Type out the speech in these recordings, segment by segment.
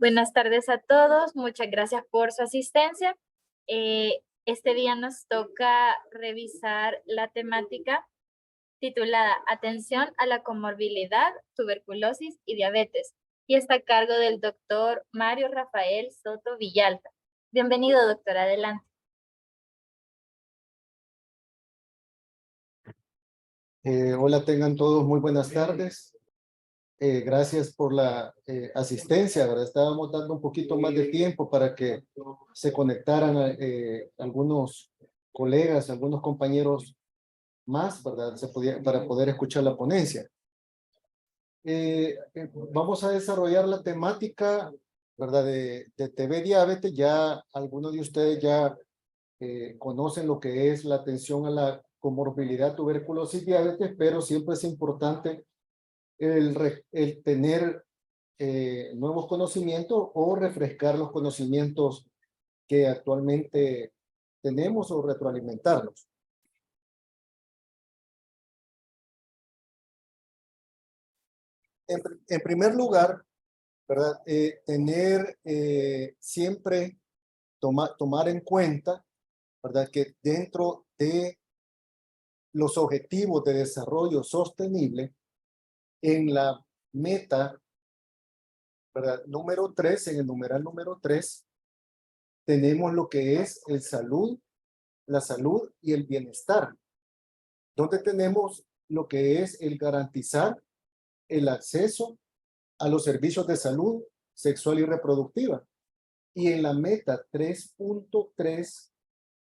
Buenas tardes a todos, muchas gracias por su asistencia. Este día nos toca revisar la temática titulada Atención a la comorbilidad, tuberculosis y diabetes, y está a cargo del doctor Mario Rafael Soto Villalta. Bienvenido, doctor, adelante. Hola, tengan todos muy buenas tardes. Gracias por la asistencia, ¿verdad? Estábamos dando un poquito más de tiempo para que se conectaran algunos colegas, algunos compañeros más, ¿verdad? Para poder escuchar la ponencia. Vamos a desarrollar la temática, ¿verdad? De TB diabetes. Ya algunos de ustedes ya conocen lo que es la atención a la comorbilidad, tuberculosis, diabetes, pero siempre es importante el tener nuevos conocimientos o refrescar los conocimientos que actualmente tenemos o retroalimentarlos. En primer lugar, ¿verdad? Tener siempre tomar en cuenta, ¿verdad? Que dentro de los objetivos de desarrollo sostenible, en la meta, ¿verdad? Número 3, en el numeral número 3, tenemos lo que es la salud y el bienestar, donde tenemos lo que es el garantizar el acceso a los servicios de salud sexual y reproductiva. Y en la meta 3.3,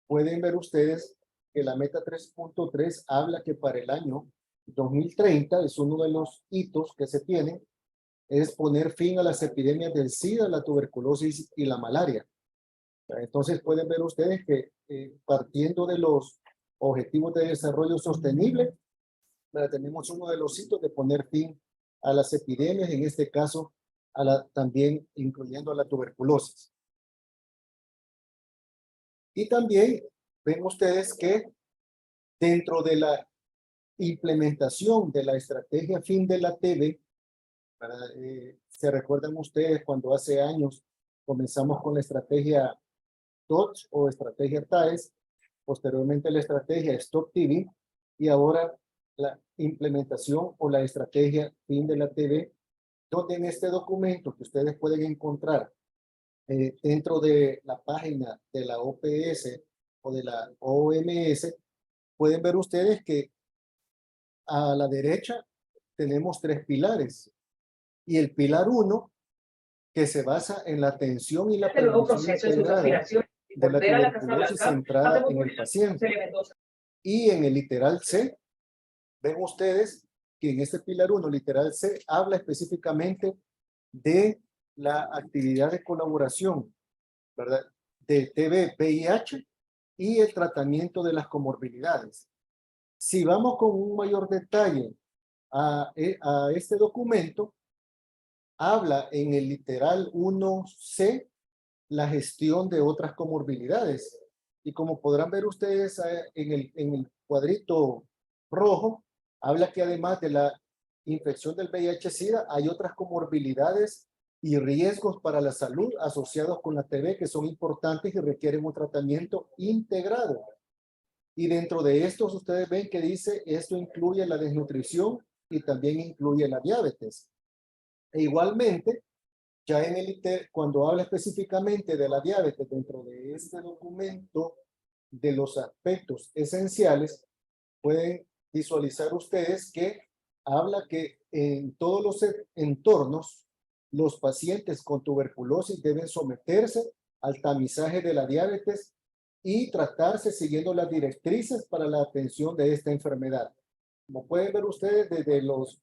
pueden ver ustedes que la meta 3.3 habla que para el año 2030 es uno de los hitos que se tienen, es poner fin a las epidemias del SIDA, la tuberculosis y la malaria. Entonces pueden ver ustedes que partiendo de los objetivos de desarrollo sostenible, tenemos uno de los hitos de poner fin a las epidemias, en este caso también incluyendo a la tuberculosis. Y también ven ustedes que dentro de la implementación de la estrategia fin de la TB, se recuerdan ustedes cuando hace años comenzamos con la estrategia TOTS o estrategia TAES, posteriormente la estrategia Stop TB y ahora la implementación o la estrategia fin de la TB, donde en este documento que ustedes pueden encontrar dentro de la página de la OPS o de la OMS, pueden ver ustedes que a la derecha tenemos 3 pilares y el pilar 1 que se basa en la atención y la prevención integrada de la tuberculosis centrada en el paciente. Y en el literal C, ven ustedes que en este pilar 1, literal C, habla específicamente de la actividad de colaboración, ¿verdad? De TB, VIH y el tratamiento de las comorbilidades. Si vamos con un mayor detalle a este documento, habla en el literal 1C la gestión de otras comorbilidades. Y como podrán ver ustedes en el cuadrito rojo, habla que además de la infección del VIH-Sida, hay otras comorbilidades y riesgos para la salud asociados con la TB que son importantes y requieren un tratamiento integrado. Y dentro de estos ustedes ven que dice, esto incluye la desnutrición y también incluye la diabetes. E igualmente, ya en el cuando habla específicamente de la diabetes dentro de este documento, de los aspectos esenciales, pueden visualizar ustedes que habla que en todos los entornos, los pacientes con tuberculosis deben someterse al tamizaje de la diabetes y tratarse siguiendo las directrices para la atención de esta enfermedad. Como pueden ver ustedes desde los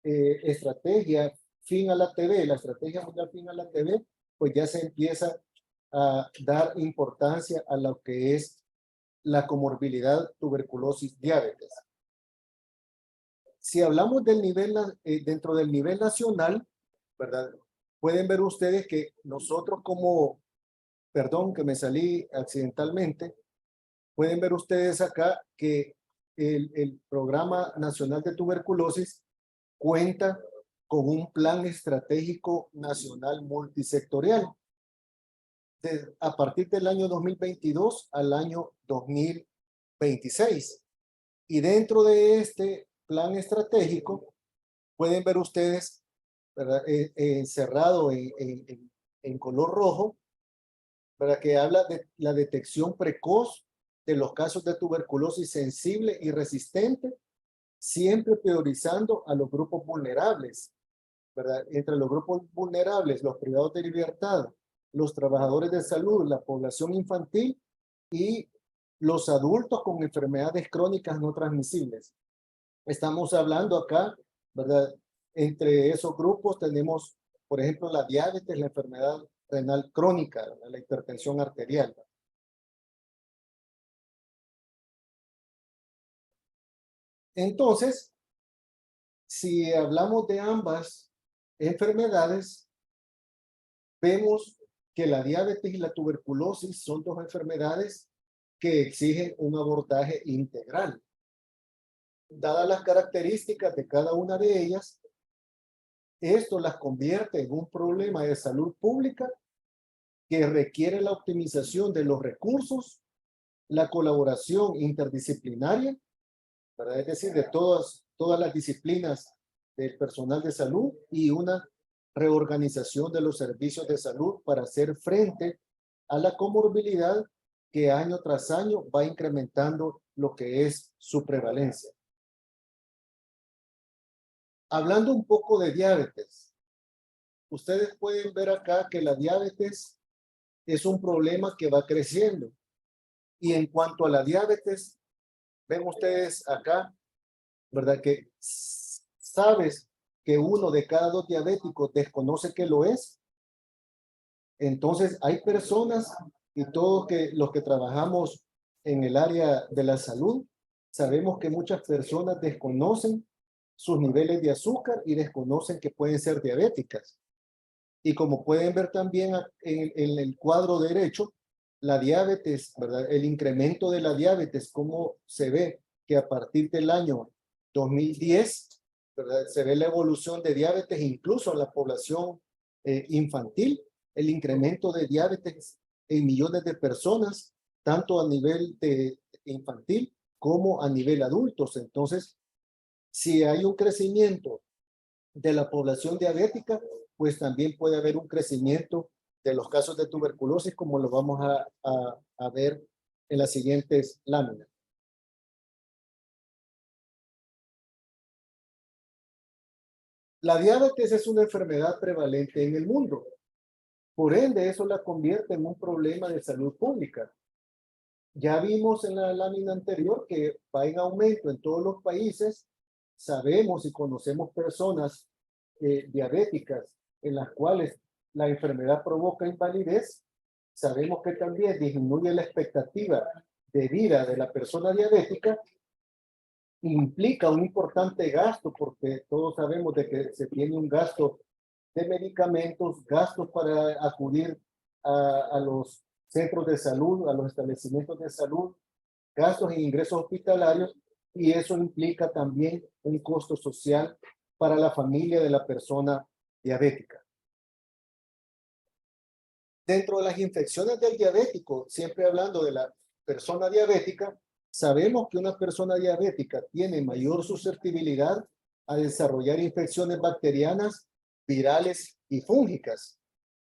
estrategias fin a la TB, la estrategia mundial fin a la TB, pues ya se empieza a dar importancia a lo que es la comorbilidad tuberculosis diabetes. Si hablamos del nivel, dentro del nivel nacional, ¿verdad? Pueden ver ustedes que nosotros como, perdón que me salí accidentalmente, pueden ver ustedes acá que el Programa Nacional de Tuberculosis cuenta con un plan estratégico nacional multisectorial a partir del año 2022 al año 2026. Y dentro de este plan estratégico pueden ver ustedes, ¿verdad? Encerrado en color rojo, ¿verdad? Que habla de la detección precoz de los casos de tuberculosis sensible y resistente, siempre priorizando a los grupos vulnerables, ¿verdad? Entre los grupos vulnerables, los privados de libertad, los trabajadores de salud, la población infantil y los adultos con enfermedades crónicas no transmisibles. Estamos hablando acá, ¿verdad? Entre esos grupos tenemos, por ejemplo, la diabetes, la enfermedad renal crónica, ¿verdad? La hipertensión arterial. Entonces, si hablamos de ambas enfermedades, vemos que la diabetes y la tuberculosis son dos enfermedades que exigen un abordaje integral. Dadas las características de cada una de ellas, esto las convierte en un problema de salud pública que requiere la optimización de los recursos, la colaboración interdisciplinaria, ¿verdad? Es decir, de todas las disciplinas del personal de salud y una reorganización de los servicios de salud para hacer frente a la comorbilidad que año tras año va incrementando lo que es su prevalencia. Hablando un poco de diabetes, ustedes pueden ver acá que la diabetes es un problema que va creciendo. Y en cuanto a la diabetes, ven ustedes acá, ¿verdad? Que sabes que 1 de cada 2 diabéticos desconoce que lo es. Entonces hay personas y todos los que trabajamos en el área de la salud, sabemos que muchas personas desconocen sus niveles de azúcar y desconocen que pueden ser diabéticas. Y como pueden ver también en el cuadro derecho, la diabetes, ¿verdad? El incremento de la diabetes, cómo se ve que a partir del año 2010, ¿verdad? Se ve la evolución de diabetes incluso en la población infantil, el incremento de diabetes en millones de personas, tanto a nivel de infantil como a nivel adultos. Entonces, si hay un crecimiento de la población diabética, pues también puede haber un crecimiento de los casos de tuberculosis, como lo vamos a ver en las siguientes láminas. La diabetes es una enfermedad prevalente en el mundo. Por ende, eso la convierte en un problema de salud pública. Ya vimos en la lámina anterior que va en aumento en todos los países. Sabemos y conocemos personas diabéticas en las cuales la enfermedad provoca invalidez. Sabemos que también disminuye la expectativa de vida de la persona diabética. Implica un importante gasto porque todos sabemos de que se tiene un gasto de medicamentos, gastos para acudir a los centros de salud, a los establecimientos de salud, gastos en ingresos hospitalarios, y eso implica también un costo social para la familia de la persona diabética. Dentro de las infecciones del diabético, siempre hablando de la persona diabética, sabemos que una persona diabética tiene mayor susceptibilidad a desarrollar infecciones bacterianas, virales y fúngicas.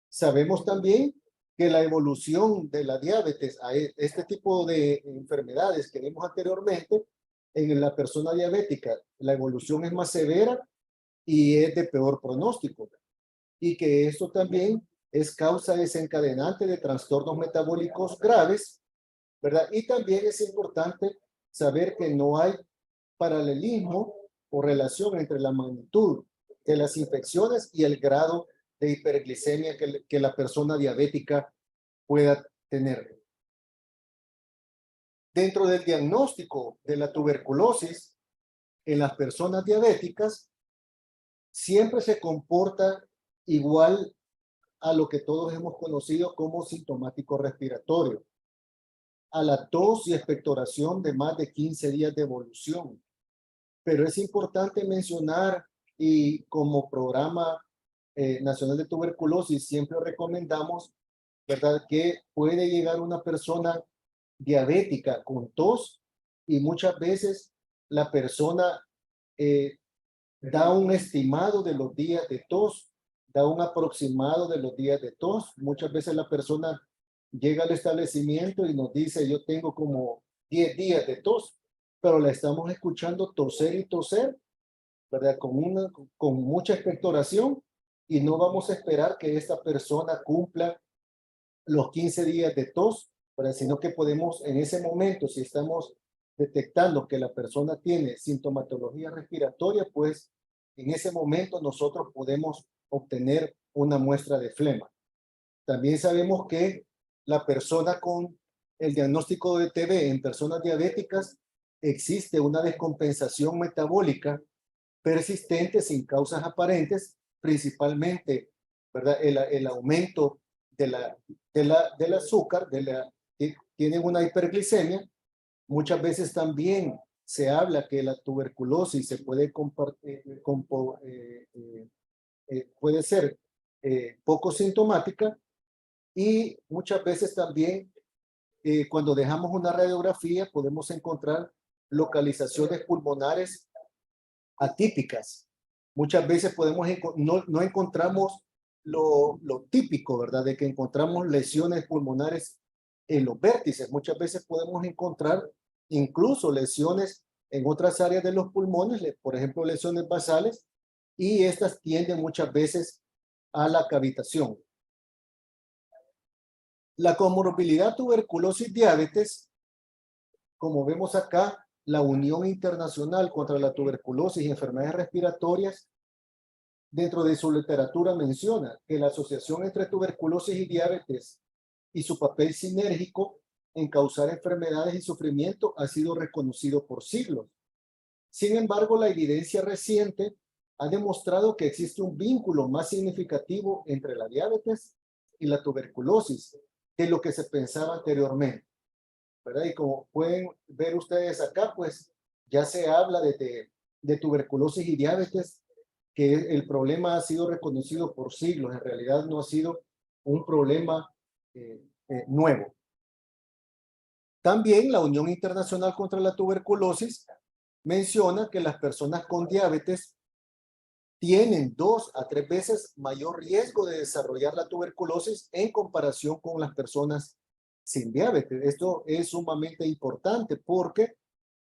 Sabemos también que la evolución de la diabetes a este tipo de enfermedades que vimos anteriormente, en la persona diabética, la evolución es más severa y es de peor pronóstico. Y que esto también es causa desencadenante de trastornos metabólicos graves, ¿verdad? Y también es importante saber que no hay paralelismo o relación entre la magnitud de las infecciones y el grado de hiperglicemia que la persona diabética pueda tener. Dentro del diagnóstico de la tuberculosis en las personas diabéticas, siempre se comporta igual a lo que todos hemos conocido como sintomático respiratorio, a la tos y expectoración de más de 15 días de evolución. Pero es importante mencionar y como programa nacional de tuberculosis siempre recomendamos, ¿verdad?, que puede llegar una persona diabética con tos y muchas veces la persona da un estimado de los días de tos, da un aproximado de los días de tos. Muchas veces la persona llega al establecimiento y nos dice, yo tengo como 10 días de tos, pero la estamos escuchando toser y toser, ¿verdad? Con mucha expectoración y no vamos a esperar que esta persona cumpla los 15 días de tos, ¿verdad? Sino que podemos en ese momento, si estamos detectando que la persona tiene sintomatología respiratoria, pues en ese momento nosotros podemos obtener una muestra de flema. También sabemos que la persona con el diagnóstico de TB en personas diabéticas existe una descompensación metabólica persistente sin causas aparentes, principalmente, ¿verdad? El aumento del azúcar, tienen una hiperglicemia. Muchas veces también se habla que la tuberculosis se puede puede ser poco sintomática y muchas veces también cuando dejamos una radiografía podemos encontrar localizaciones pulmonares atípicas. Muchas veces no encontramos lo típico, ¿verdad? De que encontramos lesiones pulmonares en los vértices. Muchas veces podemos encontrar incluso lesiones en otras áreas de los pulmones, por ejemplo, lesiones basales, y estas tienden muchas veces a la cavitación. La comorbilidad tuberculosis-diabetes, como vemos acá, la Unión Internacional contra la Tuberculosis y Enfermedades Respiratorias, dentro de su literatura menciona que la asociación entre tuberculosis y diabetes y su papel sinérgico en causar enfermedades y sufrimiento ha sido reconocido por siglos. Sin embargo, la evidencia reciente ha demostrado que existe un vínculo más significativo entre la diabetes y la tuberculosis de lo que se pensaba anteriormente, ¿verdad? Y como pueden ver ustedes acá, pues ya se habla de tuberculosis y diabetes, que el problema ha sido reconocido por siglos. En realidad no ha sido un problema nuevo. También la Unión Internacional contra la Tuberculosis menciona que las personas con diabetes tienen 2 a 3 veces mayor riesgo de desarrollar la tuberculosis en comparación con las personas sin diabetes. Esto es sumamente importante porque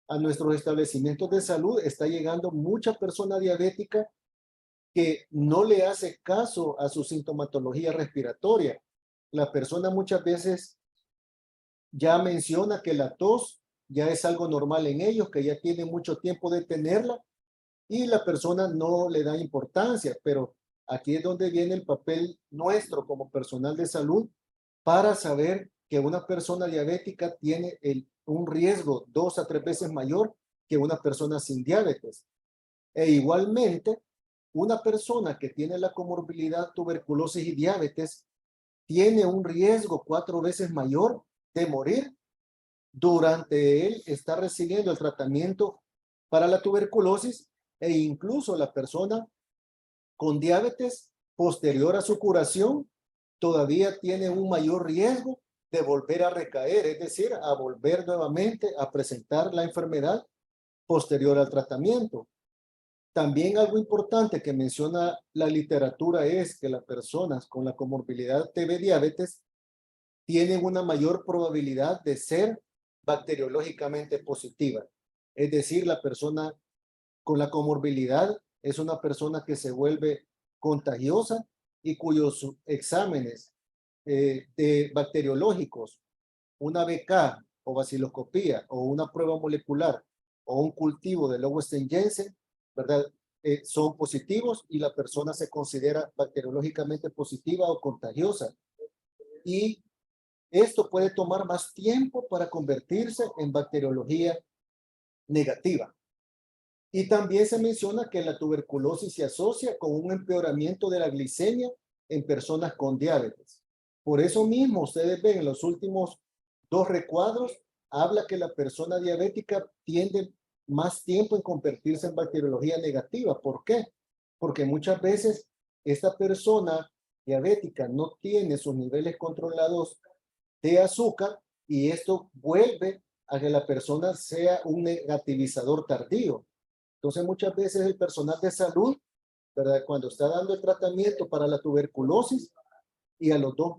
a nuestros establecimientos de salud está llegando mucha persona diabética que no le hace caso a su sintomatología respiratoria. La persona muchas veces ya menciona que la tos ya es algo normal en ellos, que ya tienen mucho tiempo de tenerla y la persona no le da importancia, pero aquí es donde viene el papel nuestro como personal de salud para saber que una persona diabética tiene un riesgo 2 a 3 veces mayor que una persona sin diabetes. E igualmente, una persona que tiene la comorbilidad tuberculosis y diabetes tiene un riesgo 4 veces mayor de morir durante él está recibiendo el tratamiento para la tuberculosis e incluso la persona con diabetes posterior a su curación todavía tiene un mayor riesgo de volver a recaer, es decir, a volver nuevamente a presentar la enfermedad posterior al tratamiento. También algo importante que menciona la literatura es que las personas con la comorbilidad TB diabetes tienen una mayor probabilidad de ser bacteriológicamente positiva. Es decir, la persona con la comorbilidad es una persona que se vuelve contagiosa y cuyos exámenes de bacteriológicos, una BK o baciloscopía o una prueba molecular o un cultivo de Lowestein-Jensen, ¿verdad? Son positivos y la persona se considera bacteriológicamente positiva o contagiosa. Y esto puede tomar más tiempo para convertirse en bacteriología negativa. Y también se menciona que la tuberculosis se asocia con un empeoramiento de la glicemia en personas con diabetes. Por eso mismo, ustedes ven en los últimos 2 recuadros, habla que la persona diabética tiende más tiempo en convertirse en bacteriología negativa. ¿Por qué? porque muchas veces esta persona diabética no tiene sus niveles controlados de azúcar y esto vuelve a que la persona sea un negativizador tardío. Entonces muchas veces el personal de salud, ¿verdad? Cuando está dando el tratamiento para la tuberculosis y a los 2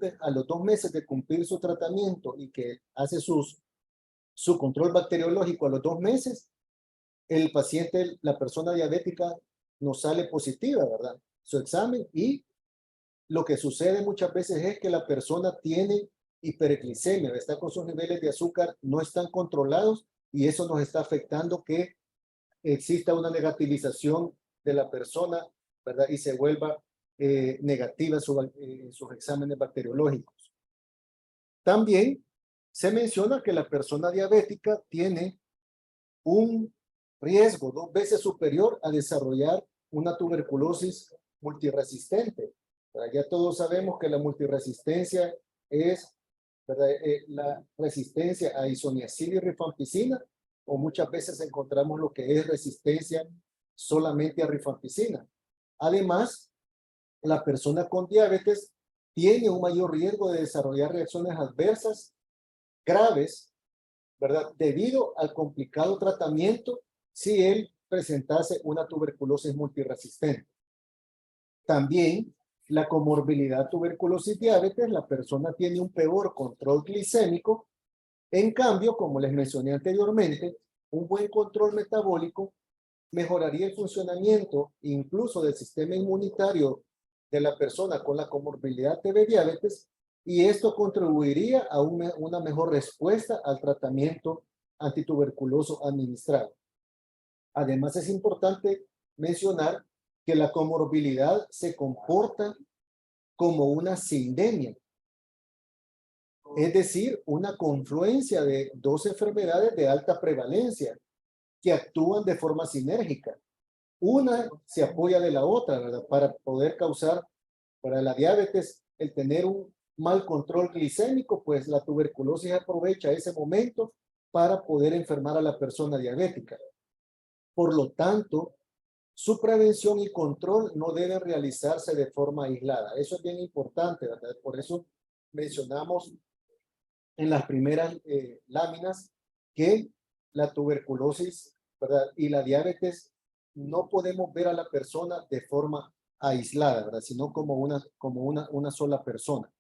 meses de cumplir su tratamiento y que hace su control bacteriológico a los 2 meses, el paciente, la persona diabética, no sale positiva, ¿verdad? Su examen, y lo que sucede muchas veces es que la persona tiene hiperglicemia, está con sus niveles de azúcar, no están controlados y eso nos está afectando que exista una negativización de la persona, ¿verdad? Y se vuelva negativa sus exámenes bacteriológicos. También se menciona que la persona diabética tiene un riesgo 2 veces superior a desarrollar una tuberculosis multiresistente. Ya todos sabemos que la multiresistencia es, ¿verdad? La resistencia a isoniazida y rifampicina, o muchas veces encontramos lo que es resistencia solamente a rifampicina. Además, la persona con diabetes tiene un mayor riesgo de desarrollar reacciones adversas graves, ¿verdad? Debido al complicado tratamiento si él presentase una tuberculosis multiresistente. También la comorbilidad tuberculosis-diabetes, la persona tiene un peor control glicémico. En cambio, como les mencioné anteriormente, un buen control metabólico mejoraría el funcionamiento incluso del sistema inmunitario de la persona con la comorbilidad TB-diabetes, y esto contribuiría a una mejor respuesta al tratamiento antituberculoso administrado. Además, es importante mencionar que la comorbilidad se comporta como una sindemia, es decir, una confluencia de dos enfermedades de alta prevalencia que actúan de forma sinérgica. Una se apoya de la otra, ¿verdad? Para poder causar, para la diabetes, el tener un mal control glicémico, pues la tuberculosis aprovecha ese momento para poder enfermar a la persona diabética. Por lo tanto, su prevención y control no deben realizarse de forma aislada. Eso es bien importante, ¿verdad? Por eso mencionamos en las primeras láminas que la tuberculosis, ¿verdad? Y la diabetes no podemos ver a la persona de forma aislada, ¿verdad? Sino como una sola persona.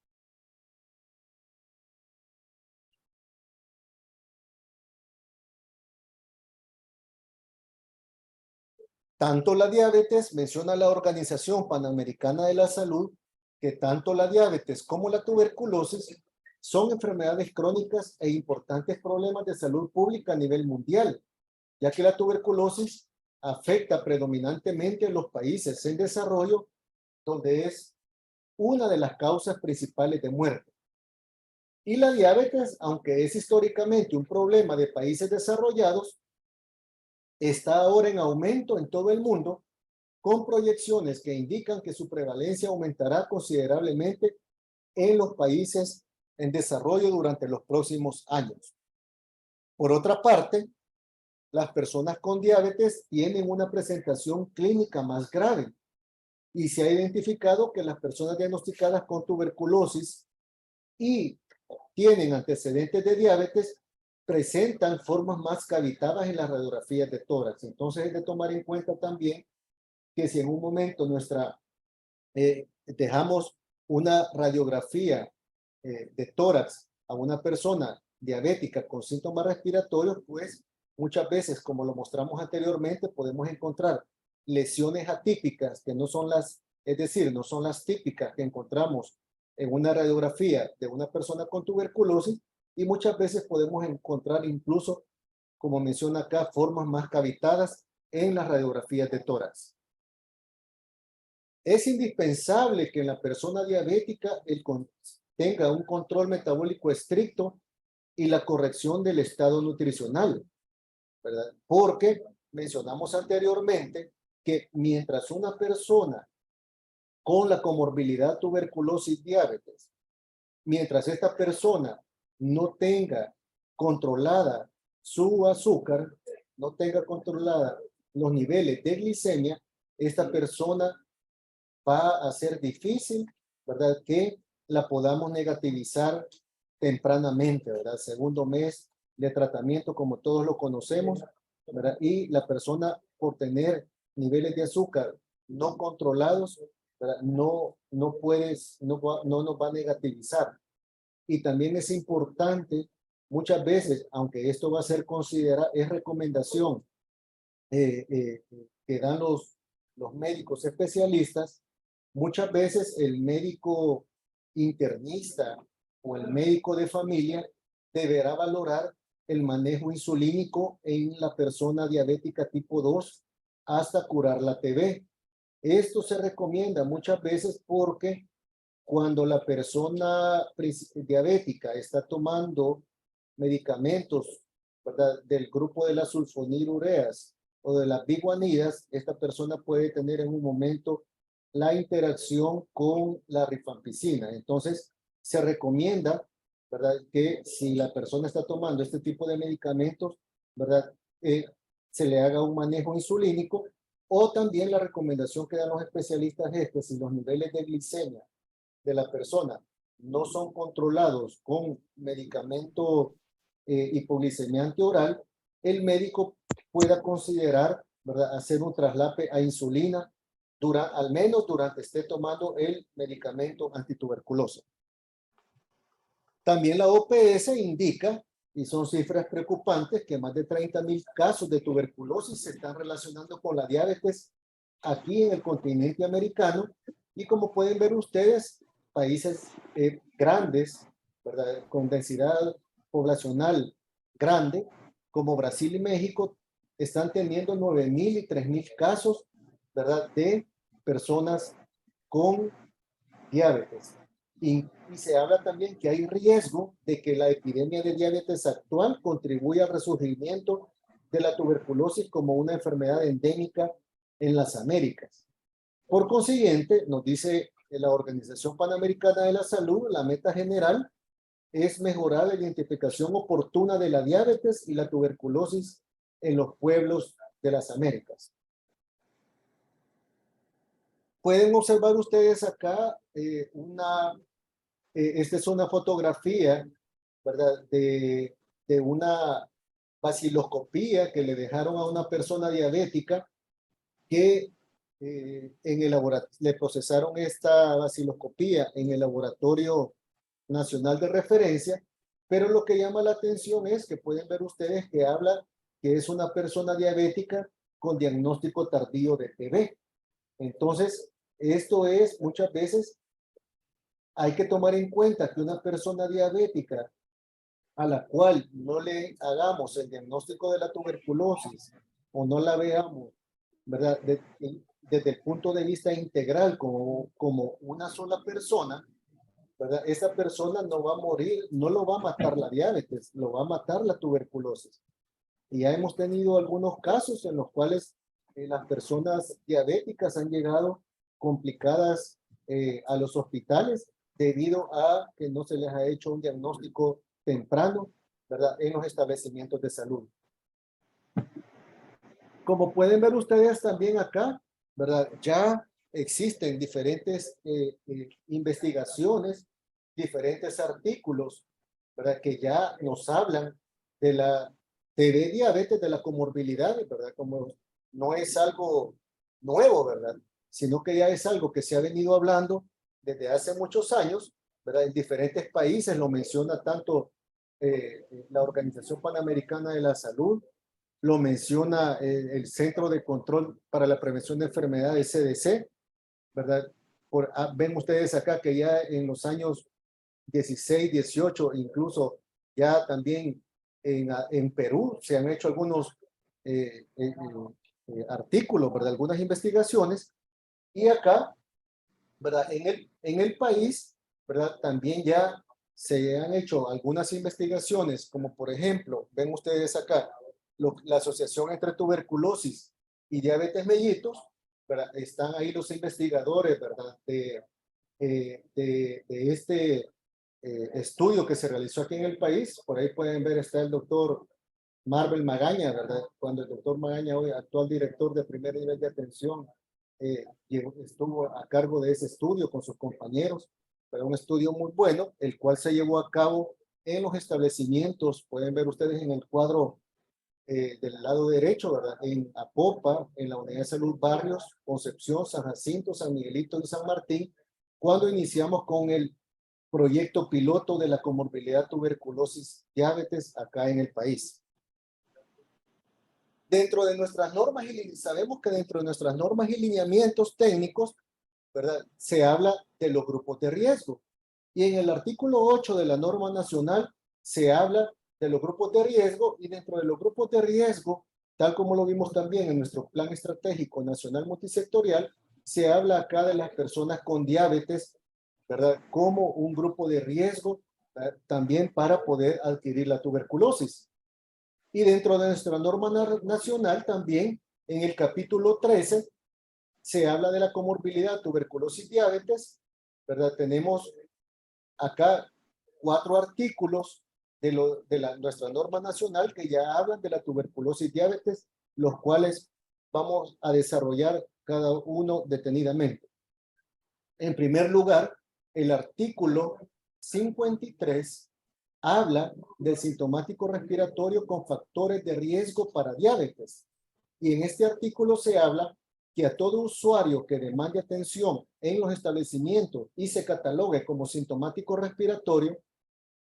Tanto la diabetes, menciona la Organización Panamericana de la Salud, que tanto la diabetes como la tuberculosis son enfermedades crónicas e importantes problemas de salud pública a nivel mundial, ya que la tuberculosis afecta predominantemente a los países en desarrollo, donde es una de las causas principales de muerte. Y la diabetes, aunque es históricamente un problema de países desarrollados, está ahora en aumento en todo el mundo, con proyecciones que indican que su prevalencia aumentará considerablemente en los países en desarrollo durante los próximos años. Por otra parte, las personas con diabetes tienen una presentación clínica más grave y se ha identificado que las personas diagnosticadas con tuberculosis y tienen antecedentes de diabetes presentan formas más cavitadas en las radiografías de tórax. Entonces es de tomar en cuenta también que si en un momento dejamos una radiografía de tórax a una persona diabética con síntomas respiratorios, pues muchas veces, como lo mostramos anteriormente, podemos encontrar lesiones atípicas que no son es decir, no son las típicas que encontramos en una radiografía de una persona con tuberculosis, y muchas veces podemos encontrar incluso, como menciona acá, formas más cavitadas en las radiografías de tórax. Es indispensable que en la persona diabética tenga un control metabólico estricto y la corrección del estado nutricional, ¿verdad? Porque mencionamos anteriormente que mientras una persona con la comorbilidad tuberculosis diabetes, mientras esta persona no tenga controlada su azúcar, no tenga controlada los niveles de glicemia, esta persona va a ser difícil, ¿verdad? Que la podamos negativizar tempranamente, ¿verdad? Segundo mes de tratamiento, como todos lo conocemos, ¿verdad? Y la persona, por tener niveles de azúcar no controlados, ¿verdad? No nos va a negativizar. Y también es importante, muchas veces, aunque esto va a ser considerado, es recomendación que dan los médicos especialistas, muchas veces el médico internista o el médico de familia deberá valorar el manejo insulínico en la persona diabética tipo 2 hasta curar la TB. Esto se recomienda muchas veces porque cuando la persona diabética está tomando medicamentos, ¿verdad?, del grupo de las sulfonilureas o de las biguanidas, esta persona puede tener en un momento la interacción con la rifampicina. Entonces, se recomienda, ¿verdad?, que si la persona está tomando este tipo de medicamentos, ¿verdad?, se le haga un manejo insulínico, o también la recomendación que dan los especialistas es que si los niveles de glicemia de la persona no son controlados con medicamento hipoglicemiante oral, el médico pueda considerar, ¿verdad?, hacer un traslape a insulina al menos durante esté tomando el medicamento antituberculoso. También la OPS indica, y son cifras preocupantes, que más de 30,000 casos de tuberculosis se están relacionando con la diabetes aquí en el continente americano. Y como pueden ver ustedes, países grandes, ¿verdad?, con densidad poblacional grande, como Brasil y México, están teniendo 9,000 y 3,000 casos, ¿verdad?, de personas con diabetes. Y se habla también que hay riesgo de que la epidemia de diabetes actual contribuya al resurgimiento de la tuberculosis como una enfermedad endémica en las Américas. Por consiguiente, nos dice la Organización Panamericana de la Salud, la meta general es mejorar la identificación oportuna de la diabetes y la tuberculosis en los pueblos de las Américas. Pueden observar ustedes acá esta es una fotografía, ¿verdad?, de una vaciloscopía que le dejaron a una persona diabética que le procesaron esta vaciloscopía en el Laboratorio Nacional de Referencia, pero lo que llama la atención es que pueden ver ustedes que habla que es una persona diabética con diagnóstico tardío de TB. Entonces, esto es muchas veces hay que tomar en cuenta que una persona diabética a la cual no le hagamos el diagnóstico de la tuberculosis o no la veamos, ¿verdad?, desde el punto de vista integral como una sola persona, ¿verdad?, esa persona no va a morir, no lo va a matar la diabetes, lo va a matar la tuberculosis. Y ya hemos tenido algunos casos en los cuales las personas diabéticas han llegado complicadas a los hospitales debido a que no se les ha hecho un diagnóstico temprano, ¿verdad?, en los establecimientos de salud. Como pueden ver ustedes también acá, ¿verdad?, ya existen diferentes investigaciones, diferentes artículos, ¿verdad?, que ya nos hablan de la diabetes, de la comorbilidad, ¿verdad?, como no es algo nuevo, ¿verdad?, sino que ya es algo que se ha venido hablando desde hace muchos años, ¿verdad?, en diferentes países. Lo menciona tanto la Organización Panamericana de la Salud, lo menciona el Centro de Control para la Prevención de Enfermedades, CDC, ¿verdad? Ven ustedes acá que ya en los años 16, 18, incluso ya también en Perú se han hecho algunos artículos, ¿verdad?, algunas investigaciones, y acá, ¿verdad?, en el país, ¿verdad?, también ya se han hecho algunas investigaciones, como por ejemplo, ven ustedes acá, la asociación entre tuberculosis y diabetes mellitus, ¿verdad? Están ahí los investigadores, ¿verdad?, de este estudio que se realizó aquí en el país. Por ahí pueden ver, está el doctor Marvel Magaña, ¿verdad? Cuando el doctor Magaña, hoy actual director de primer nivel de atención estuvo a cargo de ese estudio con sus compañeros. Fue un estudio muy bueno, el cual se llevó a cabo en los establecimientos. Pueden ver ustedes en el cuadro del lado derecho, ¿verdad? En Apopa, en la Unidad de Salud Barrios, Concepción, San Jacinto, San Miguelito y San Martín, cuando iniciamos con el proyecto piloto de la comorbilidad tuberculosis diabetes acá en el país. Dentro de nuestras normas, y sabemos que dentro de nuestras normas y lineamientos técnicos, ¿verdad? Se habla de los grupos de riesgo. Y en el artículo 8 de la norma nacional se habla de los grupos de riesgo, y dentro de los grupos de riesgo, tal como lo vimos también en nuestro plan estratégico nacional multisectorial, se habla acá de las personas con diabetes, ¿verdad? Como un grupo de riesgo también para poder adquirir la tuberculosis. Y dentro de nuestra norma nacional también, en el capítulo 13, se habla de la comorbilidad tuberculosis diabetes, ¿verdad? Tenemos acá 4 artículos de nuestra norma nacional que ya hablan de la tuberculosis diabetes, los cuales vamos a desarrollar cada uno detenidamente. En primer lugar, el artículo 53 habla del sintomático respiratorio con factores de riesgo para diabetes. Y en este artículo se habla que a todo usuario que demande atención en los establecimientos y se catalogue como sintomático respiratorio,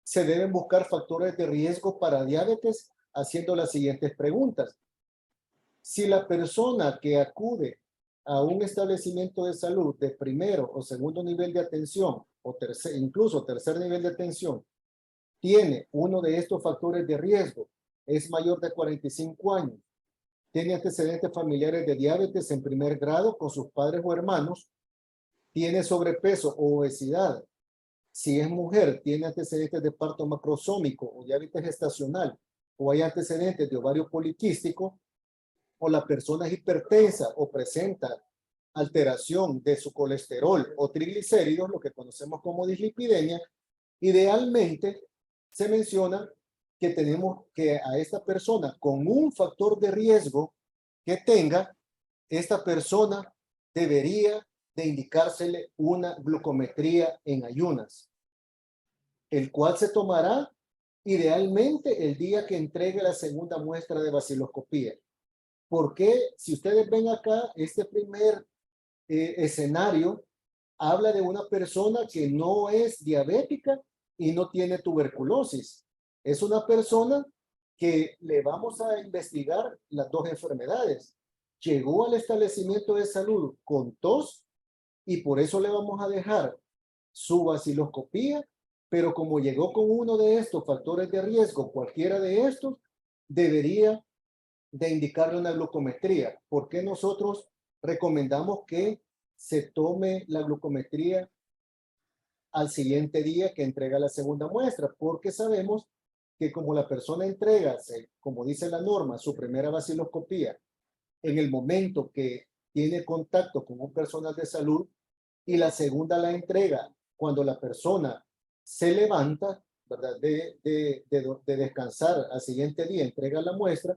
se deben buscar factores de riesgo para diabetes haciendo las siguientes preguntas. Si la persona que acude a un establecimiento de salud de primero o segundo nivel de atención, o incluso tercer nivel de atención, tiene uno de estos factores de riesgo, es mayor de 45 años, tiene antecedentes familiares de diabetes en primer grado con sus padres o hermanos, tiene sobrepeso o obesidad, si es mujer, tiene antecedentes de parto macrosómico o diabetes gestacional, o hay antecedentes de ovario poliquístico, o la persona es hipertensa o presenta alteración de su colesterol o triglicéridos, lo que conocemos como dislipidemia, idealmente se menciona que tenemos que a esta persona con un factor de riesgo que tenga, esta persona debería de indicársele una glucometría en ayunas, el cual se tomará idealmente el día que entregue la segunda muestra de baciloscopía. Porque si ustedes ven acá, este primer escenario habla de una persona que no es diabética y no tiene tuberculosis. Es una persona que le vamos a investigar las dos enfermedades. Llegó al establecimiento de salud con tos y por eso le vamos a dejar su baciloscopía, pero como llegó con uno de estos factores de riesgo, cualquiera de estos, debería de indicarle una glucometría. ¿Por qué nosotros recomendamos que se tome la glucometría al siguiente día que entrega la segunda muestra? Porque sabemos que como la persona entrega, como dice la norma, su primera baciloscopía en el momento que tiene contacto con un personal de salud y la segunda la entrega cuando la persona se levanta, ¿verdad? De descansar al siguiente día, entrega la muestra,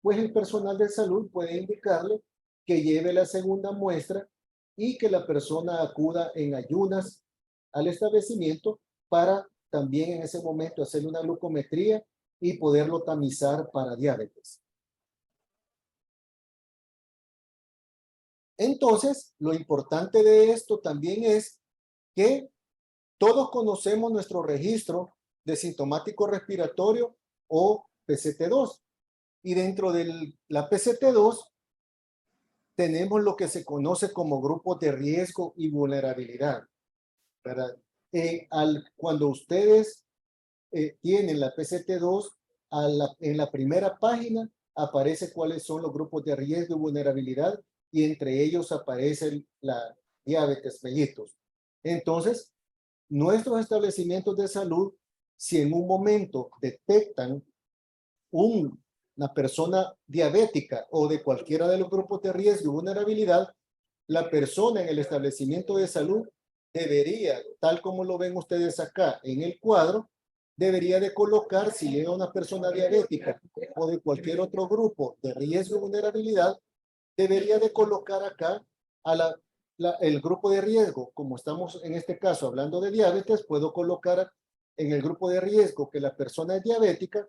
pues el personal de salud puede indicarle que lleve la segunda muestra y que la persona acuda en ayunas al establecimiento para también en ese momento hacerle una glucometría y poderlo tamizar para diabetes. Entonces, lo importante de esto también es que todos conocemos nuestro registro de sintomático respiratorio o PCT2. Y dentro de la PCT2 tenemos lo que se conoce como grupos de riesgo y vulnerabilidad, ¿verdad? Cuando ustedes tienen la PCT2, en la primera página aparece cuáles son los grupos de riesgo y vulnerabilidad, y entre ellos aparece la diabetes mellitus. Entonces, nuestros establecimientos de salud, si en un momento detectan una persona diabética o de cualquiera de los grupos de riesgo y vulnerabilidad, la persona en el establecimiento de salud debería, tal como lo ven ustedes acá en el cuadro, debería de colocar, si llega una persona diabética o de cualquier otro grupo de riesgo y vulnerabilidad, debería de colocar acá a el grupo de riesgo, como estamos en este caso hablando de diabetes, puedo colocar en el grupo de riesgo que la persona es diabética,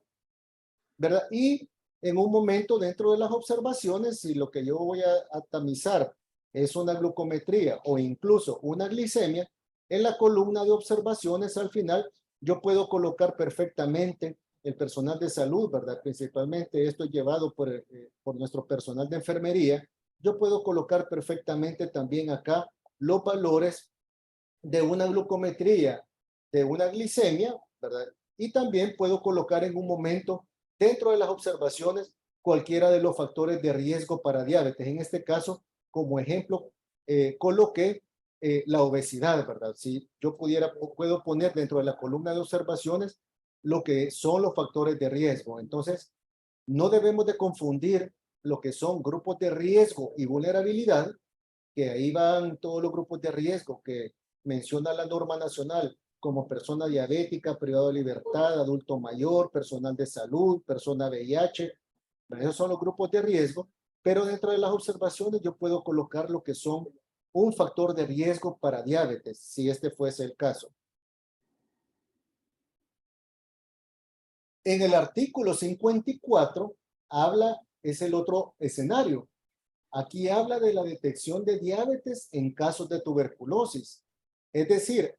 ¿verdad? Y en un momento dentro de las observaciones, si lo que yo voy a tamizar es una glucometría o incluso una glicemia, en la columna de observaciones al final yo puedo colocar perfectamente el personal de salud, ¿verdad? Principalmente esto llevado por nuestro personal de enfermería. Yo puedo colocar perfectamente también acá los valores de una glucometría, de una glicemia, ¿verdad? Y también puedo colocar en un momento dentro de las observaciones cualquiera de los factores de riesgo para diabetes. En este caso, como ejemplo, coloqué la obesidad, ¿verdad? Si yo puedo poner dentro de la columna de observaciones lo que son los factores de riesgo. Entonces, no debemos de confundir lo que son grupos de riesgo y vulnerabilidad, que ahí van todos los grupos de riesgo que menciona la norma nacional, como persona diabética, privado de libertad, adulto mayor, personal de salud, persona VIH. Esos son los grupos de riesgo, pero dentro de las observaciones yo puedo colocar lo que son un factor de riesgo para diabetes, si este fuese el caso. En el artículo 54 es el otro escenario. Aquí habla de la detección de diabetes en casos de tuberculosis. Es decir,